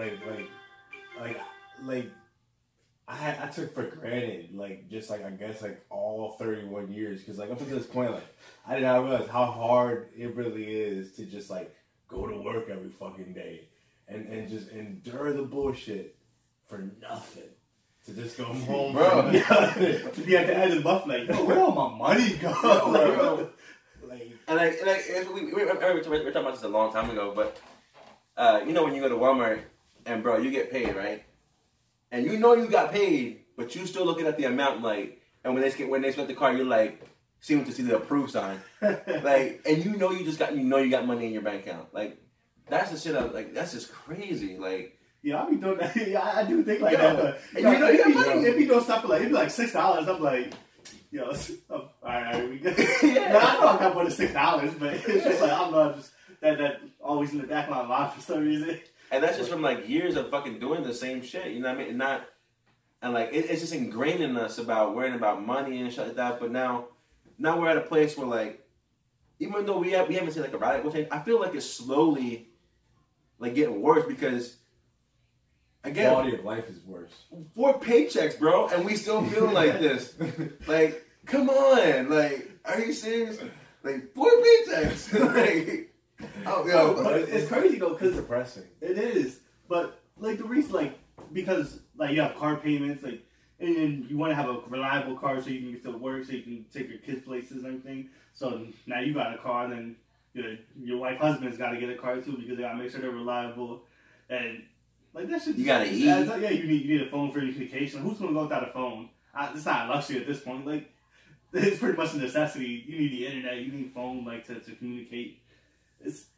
I took for granted, like, just like, I guess, like, all 31 years, because, like, up to this point, like, I did not realize how hard it really is to just, like, go to work every fucking day and just endure the bullshit for nothing. To just come home, bro. To be at the end of the month, like, yo, where all my money go? Bro. We were talking about this a long time ago, but you know when you go to Walmart and bro, you get paid, right? And you know you got paid, but you still looking at the amount, like, and when they spent the car, you're like, seeming to see the approve sign, like, and you know you got money in your bank account, like, that's the shit. Like, that's just crazy, like. Yeah, I be doing that. Yeah, I do think like that. But, and you know, if you don't stop for like, it'd be like $6. I'm like, yo, all right, we good. Yeah. Now, I know I got more than $6, but it's just like, I'm not just that always in the back of my mind for some reason. And that's just from like years of fucking doing the same shit. You know what I mean? And like it's just ingrained in us about worrying about money and shit like that. But now we're at a place where, like, even though we haven't seen like a radical change, I feel like it's slowly like getting worse because. Again, quality of life is worse. 4 paychecks, bro, and we still feel like this. Like, come on, like, are you serious? Like, 4 paychecks, like, oh, yo, but it's crazy though, because depressing. It is, but like the reason, like, because like you have car payments, like, and then you want to have a reliable car so you can get to work, so you can take your kids places and everything. So now you got a car, then your wife, husband's got to get a car too because they got to make sure they're reliable and. Like that shit. You gotta eat. Yeah, you need a phone for your communication. Who's gonna go without a phone? It's not a luxury at this point. Like, it's pretty much a necessity. You need the internet. You need phone, like, to communicate. It's.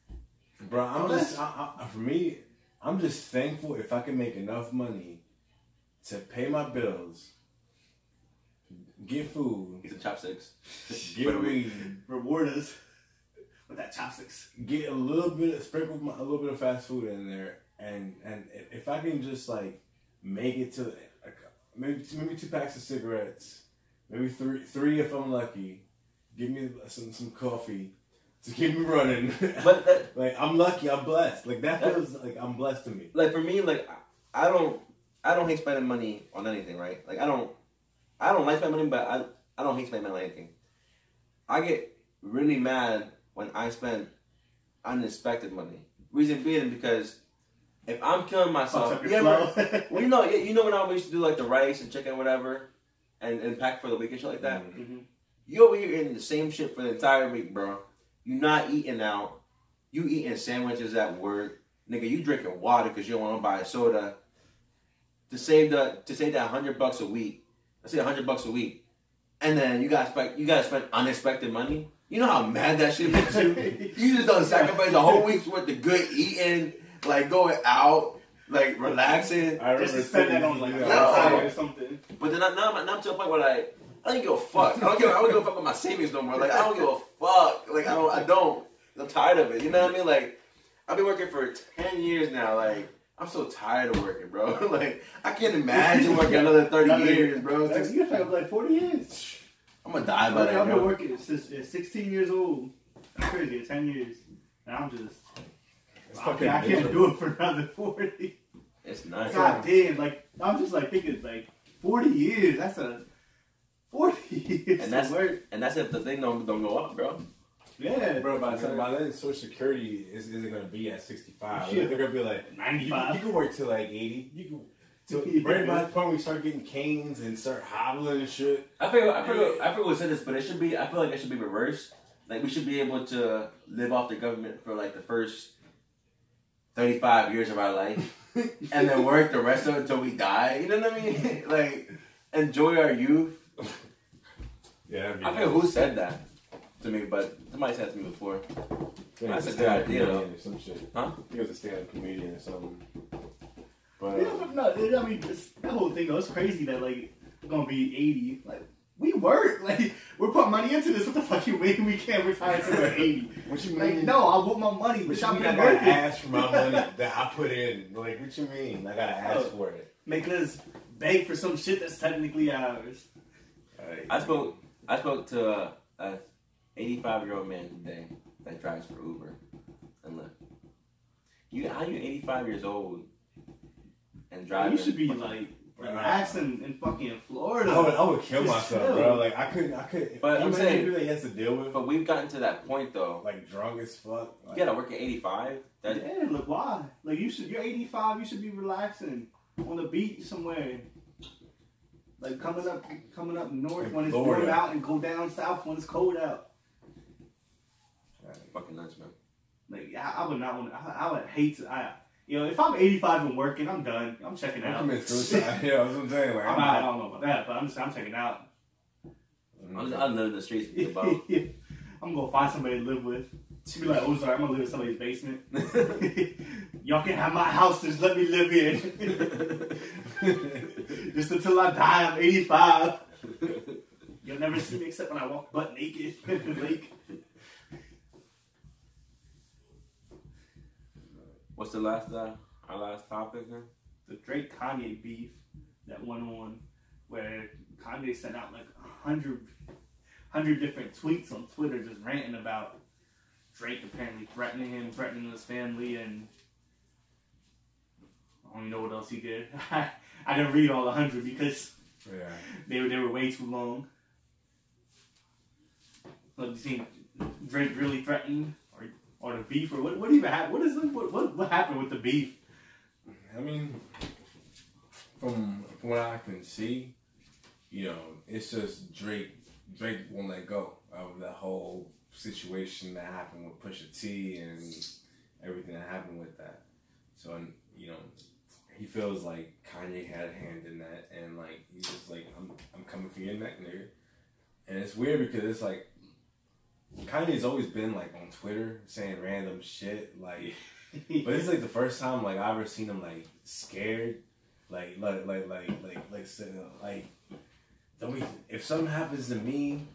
Bro, for me, I'm just thankful if I can make enough money to pay my bills, get food, get some chopsticks, get weed, reward us with that chopsticks, get a little bit of fast food in there. And if I can just like make it to maybe 2 packs of cigarettes, maybe three if I'm lucky, give me some coffee to keep me running. But like I'm lucky, I'm blessed. Like that feels like I'm blessed to me. Like for me, like I don't hate spending money on anything, right? Like I don't like spending money, but I don't hate spending money on anything. I get really mad when I spend unexpected money. Reason being because. If I'm killing myself, you know when I used to do like the rice and chicken, whatever, and pack for the week and shit like that. Mm-hmm. You over here eating the same shit for the entire week, bro. You not eating out. You eating sandwiches at work, nigga. You drinking water because you don't want to buy a soda. To save that $100 a week. Let's say $100 a week, and then you gotta spend unexpected money. You know how mad that shit makes you. You just don't sacrifice a whole week's worth of good eating. Like going out, like relaxing. I just to spend that on like or something. But then now I'm to a point where like I don't give a fuck. I don't give a fuck with my savings no more. Like I don't give a fuck. Like I don't. I'm tired of it. You know what I mean? Like I've been working for 10 years now. Like I'm so tired of working, bro. Like I can't imagine working another 30 years, bro. You have like 40 years. I'm gonna die by that. I've been working since 16 years old. That's crazy. 10 years. And I'm just. I can't do it for another 40. It's nice. God damn, like I'm just like thinking like 40 years. That's a 40 years. And that's if the thing don't go up, bro. Yeah, bro. By then, Social Security isn't gonna be at 65. Yeah. They're gonna be like 95. You can work till like 80. You can. So right by the point we start getting canes and start hobbling and shit. I forget who said this, but I feel like it should be reversed. Like we should be able to live off the government for like the first 35 years of our life, and then work the rest of it until we die. You know what I mean? Like, enjoy our youth. Yeah, I forget who said that to me, but somebody said it to me before. That's a good idea, though. Or some shit. Huh? He was a stand-up comedian or something. But no, I mean, that whole thing though, it's crazy that like we're gonna be 80. Like we work, like we're putting money into this. What the fuck you mean we can't retire until we're 80? What you mean? Like, no, I want my money, but I gotta ask for my money that I put in. Like, what you mean? I gotta ask for it. Make us beg for some shit that's technically ours. I spoke to a 85-year-old man today, that drives for Uber and Lyft. How you 85 years old and driving? You should be like relaxing in fucking Florida. I would kill Just myself, chill. bro. Like I couldn't. But I'm saying, people that he has to deal with, but we've gotten to that point though. like drunk as fuck. Like, You gotta work at 85. Yeah, look, why? Like you're 85. You should be relaxing on the beach somewhere. Like coming up north when it's warm out, and go down south when it's cold out. Fucking nuts, man. Like I would not want. I would hate to. If I'm 85 and working, I'm done. I'm checking out. I'm committing suicide. Yeah, that's what I'm saying. Like, I don't know about that, but I'm checking out. I'm living the streets with the boat. I'm gonna find somebody to live with. She'd be like, "Oh, sorry, I'm gonna live in somebody's basement. Y'all can have my house, just let me live here. Just until I die, I'm 85. You'll never see me except when I walk butt naked in the lake." What's the last our last topic? Huh? The Drake Kanye beef that went on, where Kanye sent out like 100 different tweets on Twitter, just ranting about Drake apparently threatening him, threatening his family, and I don't even know what else he did. I didn't read all 100 because they were way too long. But do you think Drake really threatened, or the beef, or what even happened? What happened with the beef? I mean, from what I can see, it's just Drake won't let go of that whole situation that happened with Pusha T and everything that happened with that. So, he feels like Kanye had a hand in that, and like he's just like, I'm coming for your neck, nigga. And it's weird because it's like Kanye's always been like on Twitter saying random shit, like, but it's like the first time like I ever seen him like scared, like if something happens to me,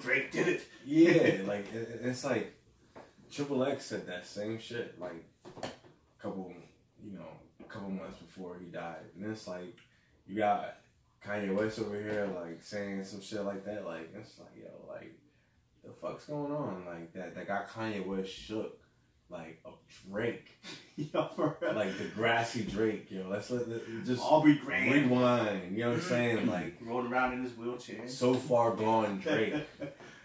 Drake did it. Yeah, like it's like Triple X said that same shit like a couple months before he died, and it's like you got Kanye West over here like saying some shit like that, like it's like like the fuck's going on, like that got Kanye West shook, like a Drake, for real. Like the grassy Drake, let's just Aubrey Graham rewind, you know what I'm saying, like rolling around in his wheelchair, so far gone Drake.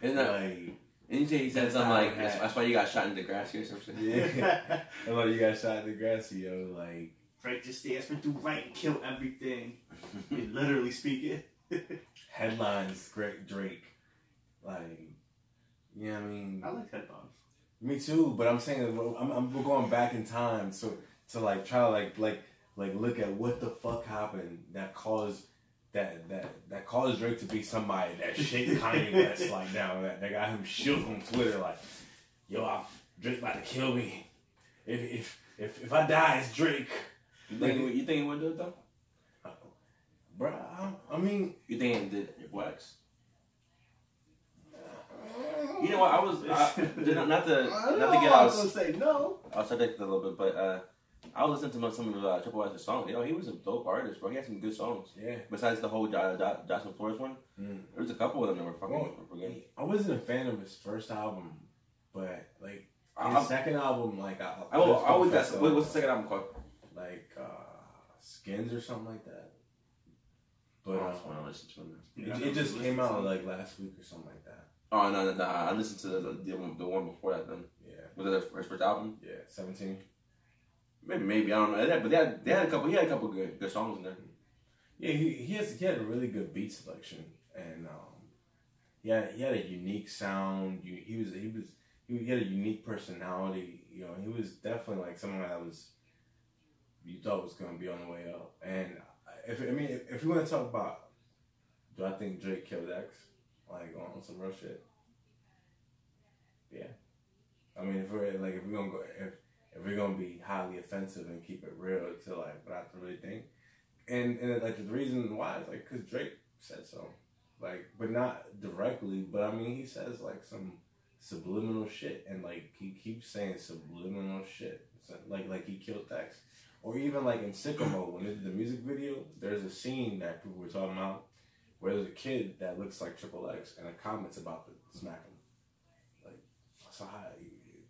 Isn't that like? Didn't he said something like that's why you got shot in Degrassi or something? Yeah, that's why you got shot in Degrassi, like Drake just stands for do right and kill everything. Literally speaking. Headlines, Drake, like. Yeah, I mean, I like headphones. Me too, but I'm saying we're going back in time to like try to like look at what the fuck happened that caused that caused Drake to be somebody that shake Kanye West like down, that got him shook on Twitter like, Drake about to kill me. If I die, it's Drake. You think he would do it though? Bro, I mean, you think he did wax? You know what? not to get out. I was gonna say no. I'll subject a little bit, but I was listening to some of Triple X's songs. He was a dope artist, bro. He had some good songs. Yeah. Besides the whole Jocelyn Flores one, there was a couple of them that were fucking good. I wasn't a fan of his first album, but like his second album, like I always got. What's the second album called? Like Skins or something like that. But I just want to listen to it just came out like last week or something like that. Oh no! I listened to the one before that. Then was it his first album? Yeah, 17. Maybe I don't know. But they had a couple. He had a couple good songs in there. Yeah, he had a really good beat selection, and he had a unique sound. He had a unique personality. He was definitely like someone that you thought was gonna be on the way up. And if we want to talk about, do I think Drake killed X? Like on some real shit. Yeah. I mean, if we're gonna be highly offensive and keep it real to like what I really think, and like the reason why is like because Drake said so, like, but not directly, but I mean he says like some subliminal shit, and like he keeps saying subliminal shit, so, like he killed X, or even like in Sicko Mode when they did the music video, there's a scene that people were talking about where there's a kid that looks like Triple X and it comments about the smack him. Like, So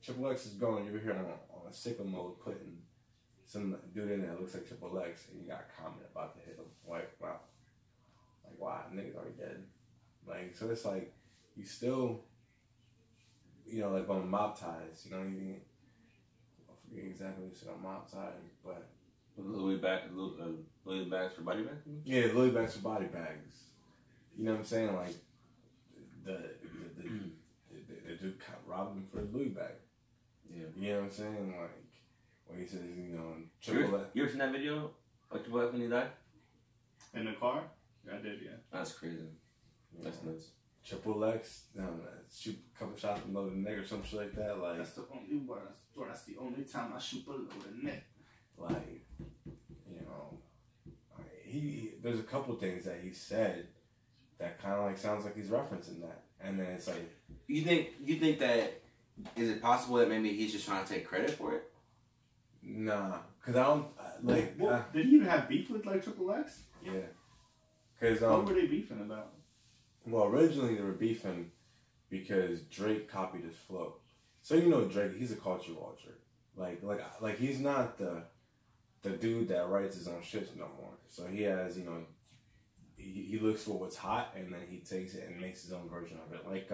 Triple X is going over here on a sickle mode, putting some dude in there that looks like Triple X, and you got a comment about to hit him. Like, wow. Like, wow, niggas already dead. Like, so it's like, you still, you know, like on mob ties, you know, I forget exactly what you said on mob ties, but. Louis bags for body bags? Yeah, Louis bags for body bags. You know what I'm saying? Like, the dude robbed him for a Louis bag. Yeah. You know what I'm saying? Like, when he says, you know, Triple X. You ever seen that video of Triple X when he died? In the car? Yeah, I did, yeah. That's crazy. That's nuts. Triple X, shoot a couple shots below the neck or some shit like that. Like, that's the only word. That's the only time I shoot below the neck. Like, you know, there's a couple things that he said that kind of like sounds like he's referencing that, and then it's like, you think that is it possible that maybe he's just trying to take credit for it? Nah, cause I don't like. Did he even have beef with like Triple X? Yeah, cause what were they beefing about? Well, originally they were beefing because Drake copied his flow. So you know Drake, he's a culture vulture. Like he's not the dude that writes his own shit no more. So he has, you know, he looks for what's hot and then he takes it and makes his own version of it. Like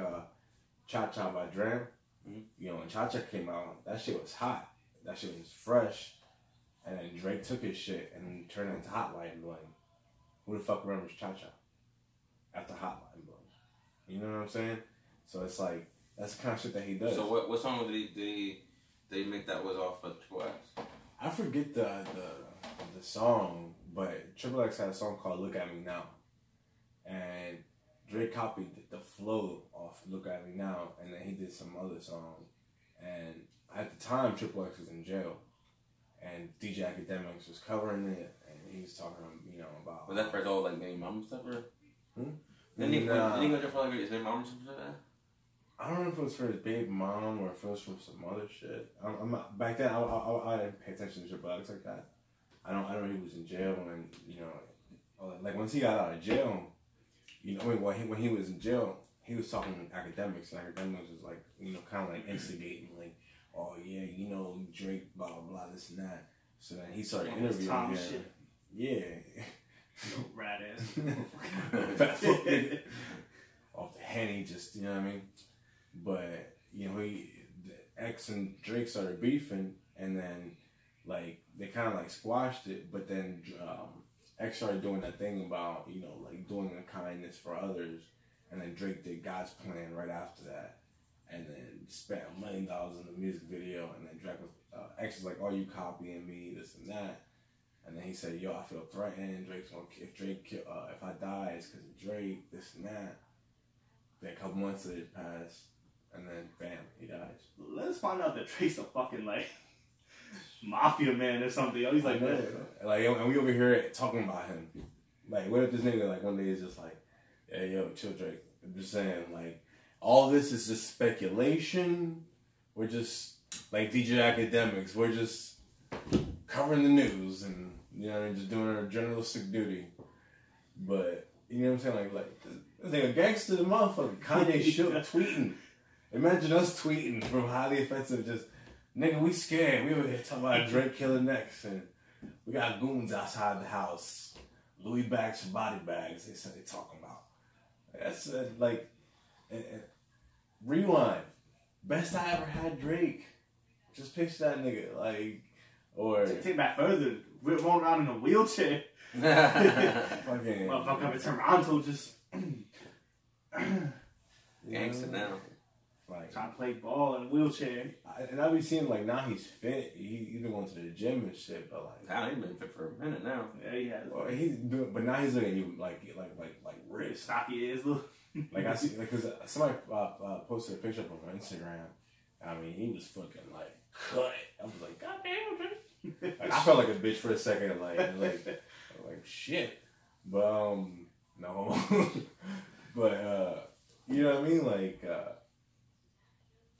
Cha Cha by Dram. Mm-hmm. You know, when Cha Cha came out, that shit was hot. That shit was fresh. And then Drake took his shit and turned it into Hotline Bling. Who the fuck remembers Cha Cha after Hotline Bling? You know what I'm saying? So it's like, that's the kind of shit that he does. So what song did they make that was off of Triple X? I forget the song, but Triple X had a song called "Look at Me Now," and Drake copied the flow off "Look at Me Now," and then he did some other song. And at the time, Triple X was in jail, and DJ Academics was covering it, and he was talking, you know, about. Was that for his old like baby mama stuff or? Didn't he go to for like his baby mama or something like that? I don't know if it was for his baby mom or if it was for some other shit. I'm not, back then I didn't pay attention to Triple X like that. I don't know he was in jail and, you know, like once he got out of jail, you know, when he was in jail, he was talking to Academics, and Academics was like, you know, kind of like instigating, like, oh yeah, you know, Drake, blah blah blah, this and that. So then he started interviewing him. Shit. Yeah. Rat ass. Fat fucking off the Henny, just, you know what I mean. But, you know, X and Drake started beefing, and then, like, they kind of, like, squashed it, but then X started doing that thing about, you know, like, doing a kindness for others, and then Drake did God's Plan right after that, and then spent $1 million in the music video, and then Drake was, X was like, oh, you copying me, this and that, and then he said, yo, I feel threatened, Drake's gonna, if I die, it's because of Drake, this and that. Then a couple months later passed. And then, bam, he dies. Let's find out that Drake's a fucking, like, mafia man or something. He's like, like, and we over here talking about him. Like, what if this nigga, like, one day is just like, hey, yo, chill, Drake. I'm just saying, like, all this is just speculation. We're just, like, DJ Academics. We're just covering the news and, you know, just doing our journalistic duty. But, you know what I'm saying? Like this nigga gangster the motherfucker. Kanye shook tweeting. Imagine us tweeting from highly offensive, just, nigga, we scared. We over here talking about Drake killing next, and we got goons outside the house. Louis bags for body bags, they said they talking about. That's like, rewind. Best I ever had Drake. Just picture that nigga, like, or. Take back further. We're rolling around in a wheelchair. Fucking. Motherfucker in Toronto just. Gangsta now. Like, trying to play ball in a wheelchair. And I be seeing, like, now he's fit. He's been going to the gym and shit, but like. Now he's been fit for a minute now. Yeah, he has. Well, he's doing, but now he's looking even like rich. Stocky ass look. Like I see, like, cause somebody posted a picture up on Instagram. I mean, he was fucking like cut. I was like, God damn, like, I felt like a bitch for a second, like shit. But no, but you know what I mean, like.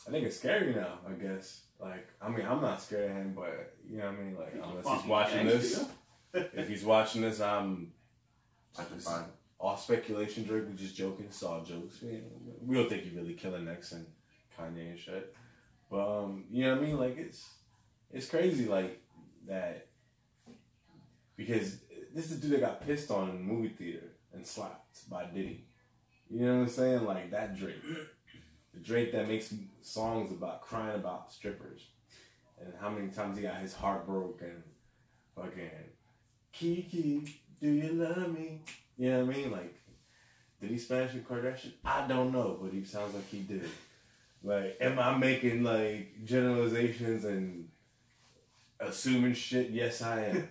I think it's scary now, I guess. Like, I mean, I'm not scared of him, but, you know what I mean? Like, unless he's watching this. If he's watching this, I can find all speculation. Drake was just joking. It's all jokes. We don't think he really killing next and Kanye and shit. But you know what I mean? Like it's crazy like that because this is the dude that got pissed on in the movie theater and slapped by Diddy. You know what I'm saying? Like that Drake. The Drake that makes songs about crying about strippers. And how many times he got his heart broken. Fucking Kiki, do you love me? You know what I mean? Like, did he smash with Kardashian? I don't know, but he sounds like he did. Like, am I making like generalizations and assuming shit? Yes, I am.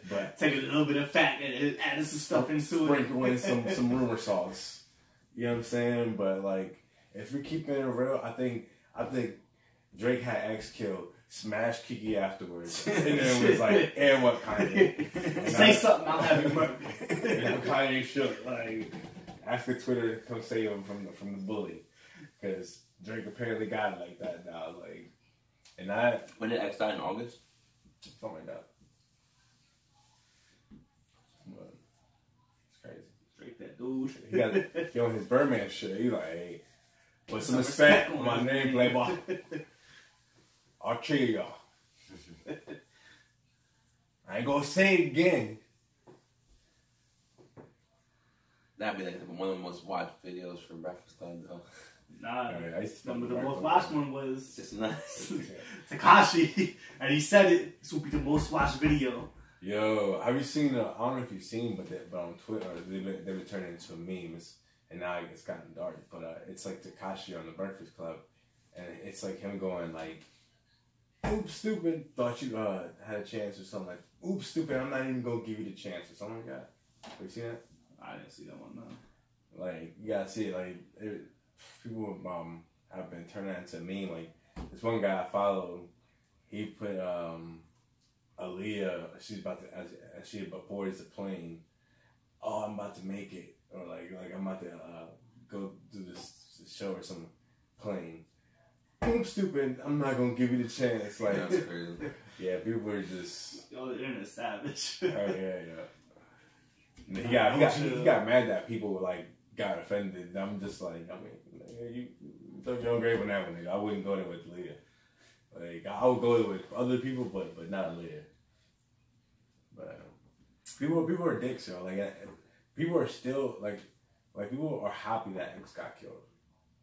But take a little bit of fact and add some stuff into it. Sprinkle in some rumor sauce. You know what I'm saying? But like, if we're keeping it real, I think Drake had X killed, smashed Kiki afterwards, and then was like, and what Kanye? Say something, I'll have you murdered. And Kanye shook, like, ask the Twitter to come save him from the bully. Because Drake apparently got it like that now. Like, and when did X die, in August? Something like that. But it's crazy. Drake, that dude. He on his Birdman shit. He like, hey, put some respect on my name, playboy. I'll chill y'all. I ain't gonna say it again. That'd be like one of the most watched videos from Breakfast Club, though. Nah, I the most watched one was Just nuts. Tekashi, and he said it. This will be the most watched video. Yo, have you seen? I don't know if you've seen, but on Twitter they've been turning into memes, and now it's gotten dark. But it's like Tekashi on the Breakfast Club, and it's like him going like, "Oops, stupid, thought you had a chance," or something like, "Oops, stupid, I'm not even gonna give you the chance," or something like that. Have you seen that? I didn't see that one, no. Like, you gotta see it. Like, people have been turning that into a meme. Like, this one guy I followed, he put Aaliyah, she's about to, as she boards the plane, oh, I'm about to make it, or like I'm about to go do this show or some plane. I'm stupid, I'm not gonna give you the chance. Like, That's crazy. Yeah, people are just, yo, the internet's savage. oh yeah. He got mad that people like got offended. I'm just like, I mean, you took your own grave on that one, nigga. I wouldn't go there with Leah. Like, I would go there with other people, but not Leah. But people are dicks, yo. Like, people are still like people are happy that X got killed.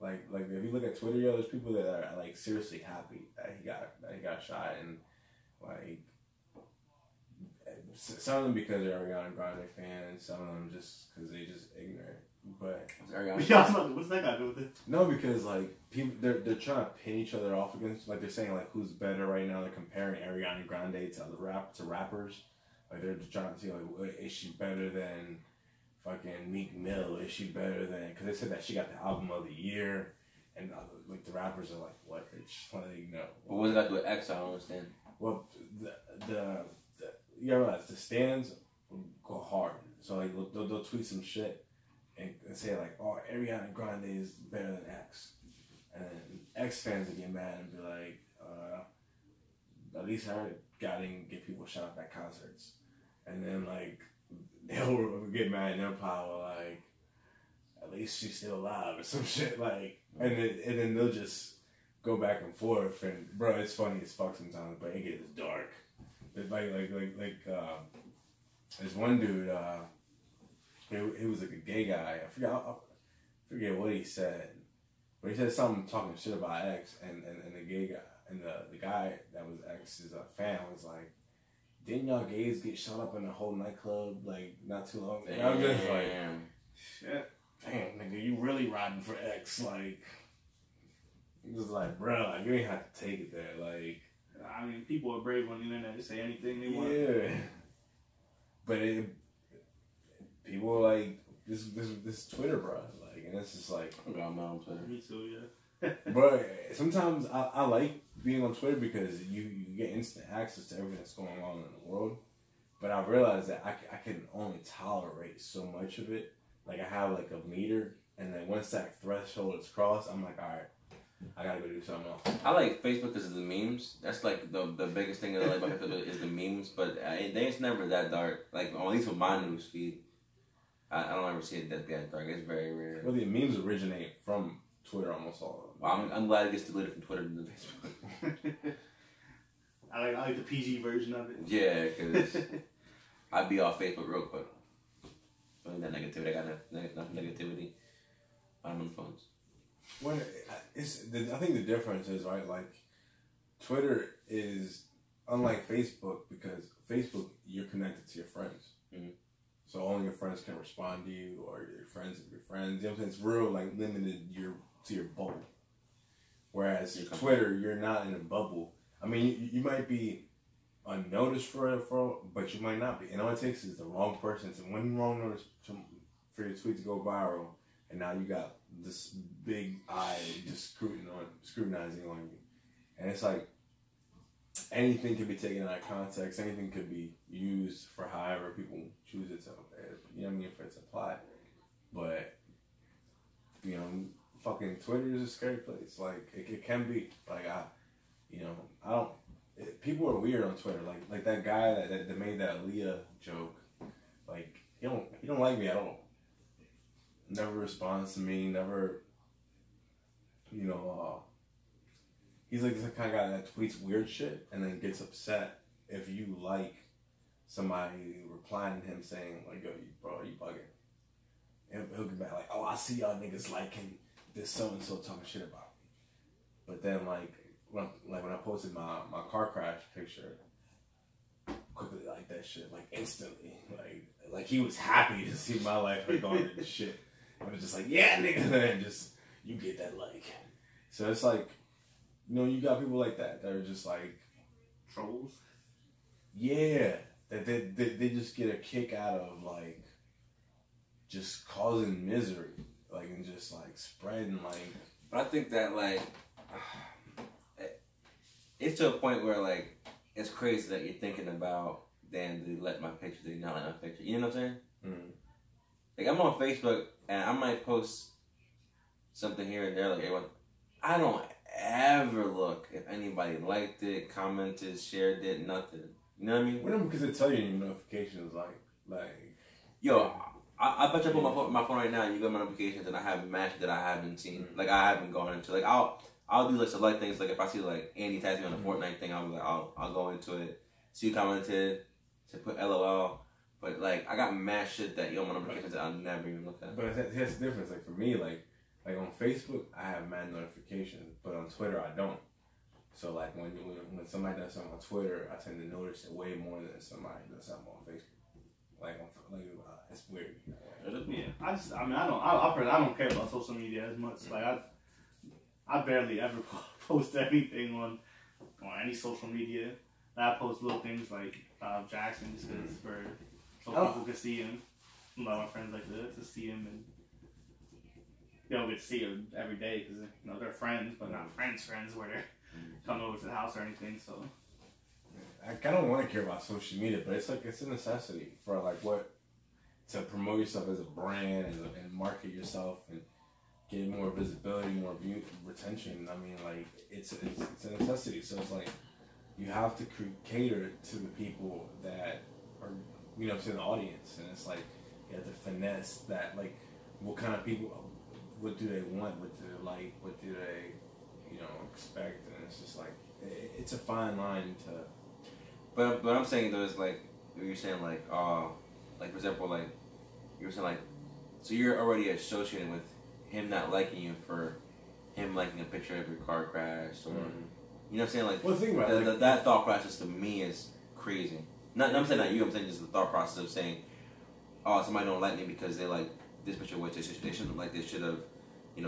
Like if you look at Twitter, yo, there's people that are like seriously happy that he got shot, and like. Some of them because they're Ariana Grande fans, some of them just because they just ignorant. But what's that got to do with it? No, because like people, they're trying to pin each other off against. Like they're saying like who's better right now. They're comparing Ariana Grande to other rappers. Like they're just trying to see like is she better than fucking Meek Mill? Is she better than? Because they said that she got the album of the year, and like the rappers are like what? It's like no. But what's that with X? I don't understand. Well, you realize the stands go hard, so like they'll tweet some shit and say like, "Oh, Ariana Grande is better than X," and then X fans will get mad and be like, "At least her didn't get people shot up at concerts," and then like they'll get mad and they'll probably like, "At least she's still alive" or some shit like, and then they'll just go back and forth, and bro, it's funny as fuck sometimes, but it gets dark. Like there's one dude, he was like a gay guy. I forget what he said, but he said something talking shit about X, and the gay guy and the guy that was X's fan was like, "Didn't y'all gays get shot up in a whole nightclub like not too long ago?" I'm just like, shit, damn nigga, you really riding for X? Like, it was like, bro, like, you ain't have to take it there, like. I mean, people are brave on the internet to say anything they want. Yeah, but people are like this Twitter, bro. Like, and it's just like I'm on Twitter. Me too, yeah. But sometimes I like being on Twitter because you get instant access to everything that's going on in the world. But I realized that I can only tolerate so much of it. Like I have like a meter, and then once that threshold is crossed, I'm like, all right. I gotta go do something else. I like Facebook because of the memes. That's like the biggest thing that I like about Facebook is the memes. But it's never that dark. Like at least with my news feed, I don't ever see it that dark. It's very rare. Well, the memes originate from Twitter almost all. Well, I'm glad it gets deleted from Twitter than Facebook. I like the PG version of it. Yeah, because I'd be off Facebook real quick. Feeling that negativity. I got enough negativity. I'm on phones. Well, I think the difference is, right, like, Twitter is unlike Facebook because Facebook, you're connected to your friends. Mm-hmm. So only your friends can respond to you, or your friends of your friends. You know what I'm saying? It's real, like, limited to your bubble. Whereas Twitter, you're not in a bubble. I mean, you might be unnoticed for it, but you might not be. And all it takes is the wrong person to one wrong notice for your tweet to go viral, and now you got this big eye just scrutinizing on you. And it's like anything can be taken out of context. Anything could be used for however people choose it to. You know what I mean? For it to apply. But you know, fucking Twitter is a scary place. Like it can be. Like I don't. People are weird on Twitter. Like that guy that made that Aaliyah joke. Like he don't like me at all. Never responds to me. Never. He's like the kind of guy that tweets weird shit and then gets upset if you like somebody replying to him saying like, "Yo, bro, you bugging." And he'll get back like, "Oh, I see y'all niggas liking this so and so talking shit about me." But then when I posted my car crash picture, quickly like that shit like instantly like he was happy to see my life like going into shit. I was just like, "Yeah, nigga," and just you get that like. So it's like, you got people like that are just like trolls. Yeah, that they just get a kick out of like just causing misery, like, and just like spreading like. But I think that like it's to a point where like it's crazy that you're thinking about, damn, did they let my picture? Did they not let my picture? You know what I'm saying? Mm-hmm. Like I'm on Facebook and I might post something here and there, like everyone. I don't ever look if anybody liked it, commented, shared it, nothing. You know what I mean? Well, because it tell you in your notifications, like. Yo, I bet you I put my phone right now and you go to my notifications and I have matches that I haven't seen. Mm-hmm. Like I haven't gone into. Like I'll do like select things. Like if I see like Andy tags me on the Fortnite thing, I'll go into it. See you commented to put LOL. But like I got mad shit that my notifications that I'll never even look at. But here's the difference. Like for me, like on Facebook, I have mad notifications, but on Twitter, I don't. So like when somebody does something on Twitter, I tend to notice it way more than somebody does something on Facebook. It's weird. Yeah, I don't care about social media as much. Like I barely ever post anything on any social media. I post little things like Jackson just so people can see him. A lot of my friends like to see him, and they don't get to see him every day because they're friends, but not friends where they're coming over to the house or anything. So I kind of want to care about social media, but it's a necessity for to promote yourself as a brand and market yourself and get more visibility, more retention. I mean, like it's a necessity. So it's like you have to cater to the people that are to the audience, and it's like you have to finesse that. Like, what kind of people? What do they want? What do they like? What do they expect? And it's just like it's a fine line to. But I'm saying though is like you're saying like for example like you were saying like so you're already associated with him not liking you for him liking a picture of your car crash or you know what I'm saying like well, think about it, that thought process to me is crazy. I'm saying not you. I'm saying just the thought process of saying somebody don't like me because they like this picture which they shouldn't like. They should have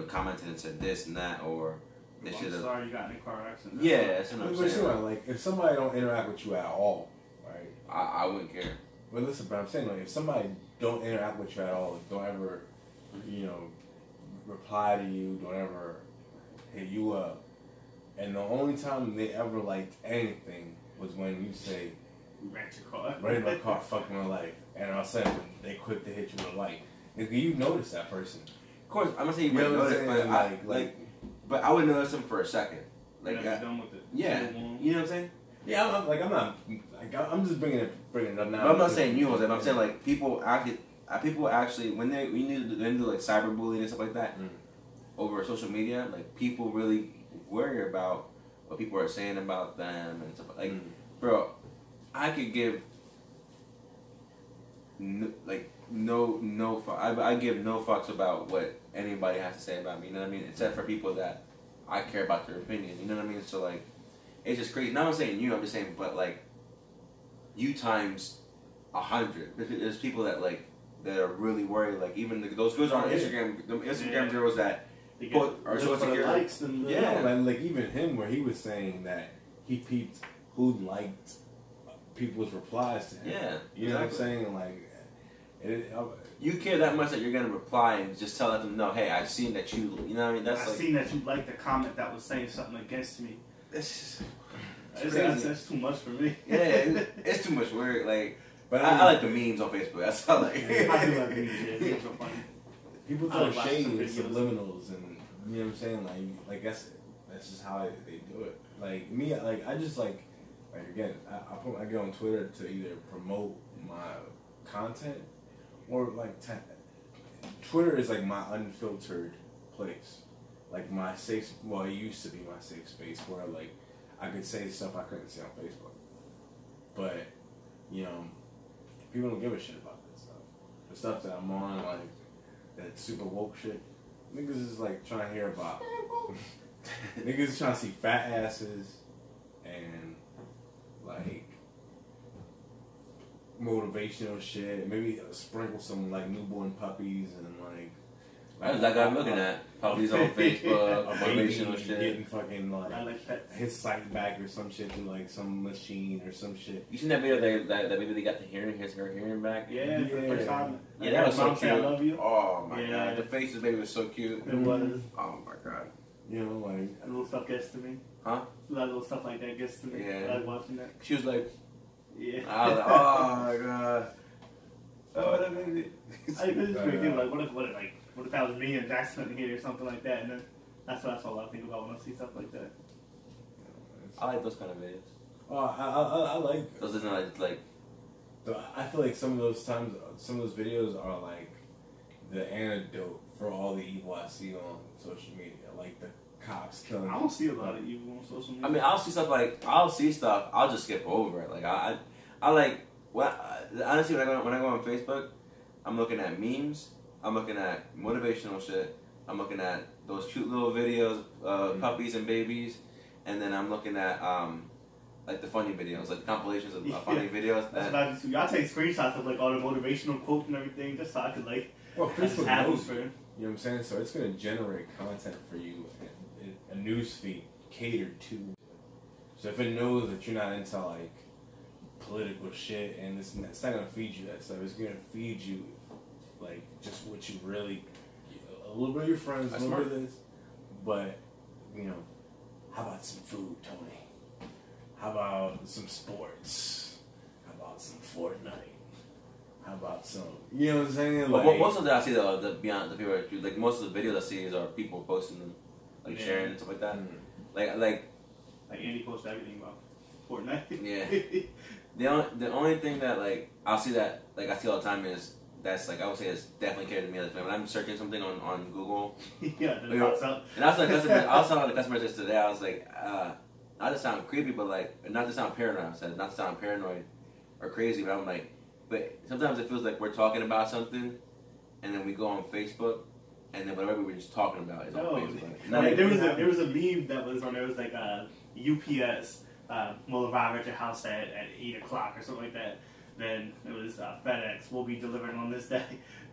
commented and said this and that or. I'm sorry you got in a car accident. Yeah, that's what I'm saying. Like, if somebody don't interact with you at all, right? I wouldn't care. But listen, but I'm saying, like, if somebody don't interact with you at all, don't ever, reply to you, don't ever hit you up, and the only time they ever liked anything was when you say, "Rent your car." Rent my car, fuck my life, and all of a sudden they quit to hit you with a like. You notice that person. Of course, I'm not saying you notice, but but I would notice him for a second. Like, done with it. Yeah, you know what I'm saying? Yeah, I'm just bringing it up now. But I'm not saying you, I'm saying like people actually when you do like cyberbullying and stuff like that, over social media, like people really worry about what people are saying about them and stuff. Like, bro, I could give I give no fucks about what anybody has to say about me. You know what I mean? Except for people that I care about their opinion. You know what I mean? So like, it's just crazy. Not I'm saying you. I'm just saying, but like, you times 100. There's people that like that are really worried. Like even those girls on Instagram, the Instagram girls that are so insecure. Likes and like even him, where he was saying that he peeped who liked people's replies to him. Yeah, you know what I'm saying? Like, you care that much that you're gonna reply and just tell them, no, hey, I've seen that you. You know what I mean? That's I've seen that you liked the comment that was saying something against me. That's too much for me. Yeah, it's too much work. Like, but I like the memes on Facebook. That's all. Like, I do like memes. Yeah, memes are funny. People throw shade and subliminals, and you know what I'm saying. Like that's just how they do it. Like me, like I just like again, I get on Twitter to either promote my content or like Twitter is like my unfiltered place, like my safe. Well, it used to be my safe space where like I could say stuff I couldn't say on Facebook, but you know, people don't give a shit about that stuff. The stuff that I'm on, like that super woke shit, niggas is like trying to hear about. Niggas is trying to see fat asses and like motivational shit. Maybe sprinkle some like newborn puppies and like. That's like I'm looking at puppies on Facebook, motivational shit. Getting fucking like his sight back or some shit through like some machine or some shit. You seen that video that maybe they got her hearing back? Yeah, for the first time. Yeah, that was so cute. I love you. Oh my god, the face of the baby was so cute. It was. Oh my god. You know, like that little stuff gets to me. Huh? That little stuff like that gets to me. Yeah. I like watching that. She was like, yeah. I was like, oh my god. Oh, that baby. I just thinking like, what if that was me and Jackson here or something like that, and then that's all I think about when I see stuff like that. I like those kind of videos. Oh, I like those. Isn't like. I feel like some of those videos are like the antidote for all the evil I see on social media, like the cops killing. I don't see a lot of evil on social media. I mean, I'll see stuff. I'll just skip over it. Like I like honestly when I go on Facebook, I'm looking at memes. I'm looking at motivational shit. I'm looking at those cute little videos of puppies and babies, and then I'm looking at like the funny videos, like the compilations of funny videos. That's what I do too. I take screenshots of like all the motivational quotes and everything, just so I could like. Well, Facebook knows, you know what I'm saying? So it's gonna generate content for you, a news feed catered to. So if it knows that you're not into like political shit, and it's not gonna feed you that stuff. It's gonna feed you like just what you really, a little bit of your friends, a little bit of this, but you know, how about some food, Tony? How about some sports? How about some Fortnite? How about some, you know what I'm saying? Like, well, most of that I see the beyond the people like most of the videos I see are people posting them, like sharing and stuff like that. Like Andy posts everything about Fortnite. Yeah. The only thing that like I see all the time is that's like I would say is definitely catered to me. Like when I'm searching something on Google, yeah, then pops up. And I was like, I was telling the customers this today. I was like, not to sound creepy, but like not to sound paranoid. I said not to sound paranoid or crazy, but I'm like, but sometimes it feels like we're talking about something, and then we go on Facebook, and then whatever we were just talking about is on Facebook. Like, there was a meme that was on there. It was like UPS will arrive at your house at 8 o'clock or something like that. Then it was FedEx will be delivered on this day.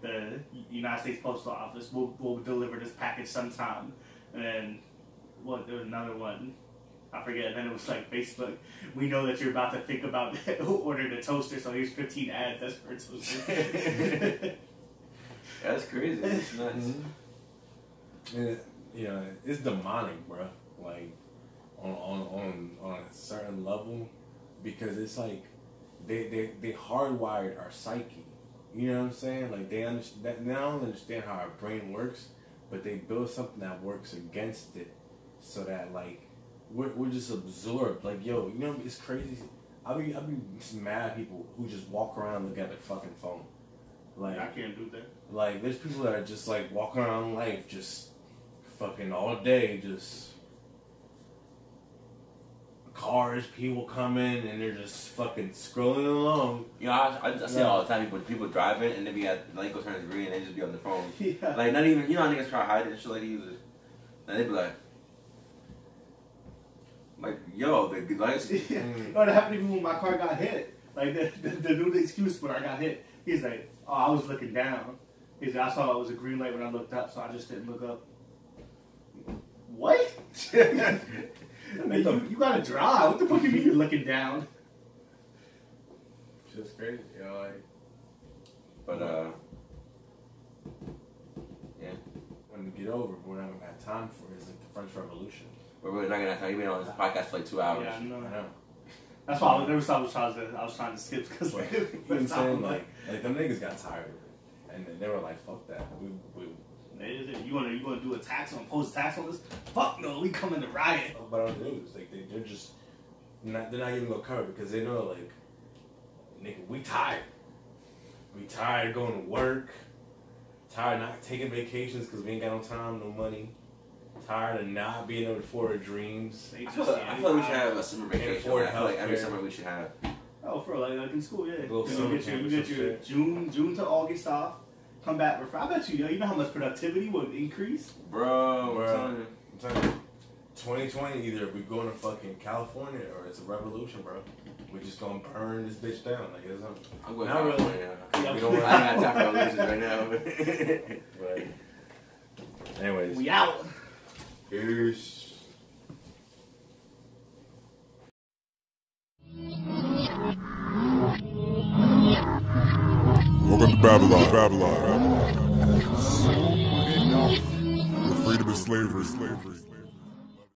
The United States Postal Office will deliver this package sometime. And then there was another one. I forget. And then it was like Facebook. We know that you're about to think about ordering a toaster, so here's 15 ads. That's for a toaster. That's crazy. It's nuts. And, you know, it's demonic, bro. Like on a certain level, because it's like they hardwired our psyche. You know what I'm saying? Like they not only understand how our brain works, but they build something that works against it, so that like we're just absorbed. Like, yo, you know, it's crazy. I be mad at people who just walk around and look at their fucking phone. Like, I can't do that. Like, there's people that are just like walking around life just fucking all day, just cars, people coming, and they're just fucking scrolling along. You know, I see it all the time. People driving, and they be at the light goes turns green, and they just be on their phone. Yeah. Like, not even, you know how niggas try to hide it and shit like they use it. And they be like, yo, the lights. Yeah. Or that happened to me when my car got hit. Like, the new excuse when I got hit. He's like, oh, I was looking down. He's like, I saw it was a green light when I looked up, so I just didn't look up. What? You gotta drive. What the fuck you mean you're looking down? Just crazy, you know, like. But, yeah. When we get over, we're not gonna have time for it. It's like the French Revolution. We're really not gonna have time. You've been on this podcast for like 2 hours. Yeah, I know. I know. That's why I was trying to skip because But, you know what I'm saying? Like them niggas got tired of it, and they were like, "Fuck that." You wanna do a tax on post tax on this? Fuck no, we coming to riot. But on the news, like they're just they're not even gonna cover it because they know like, nigga, we tired. We tired going to work. Tired not taking vacations because we ain't got no time, no money. Tired of not being able to afford our dreams. I feel like we should have a summer vacation. I feel like every summer we should have. Oh, for like in school, yeah. You get your June to August off. Come back. I bet you know how much productivity would increase. Bro, I'm telling you. 2020, either we going to fucking California or it's a revolution, bro. We just gonna burn this bitch down. Like it's I'm going not to really. We don't have time for revolutions right now. But anyways, we out. Peace. Welcome to Babylon. Where freedom is slavery.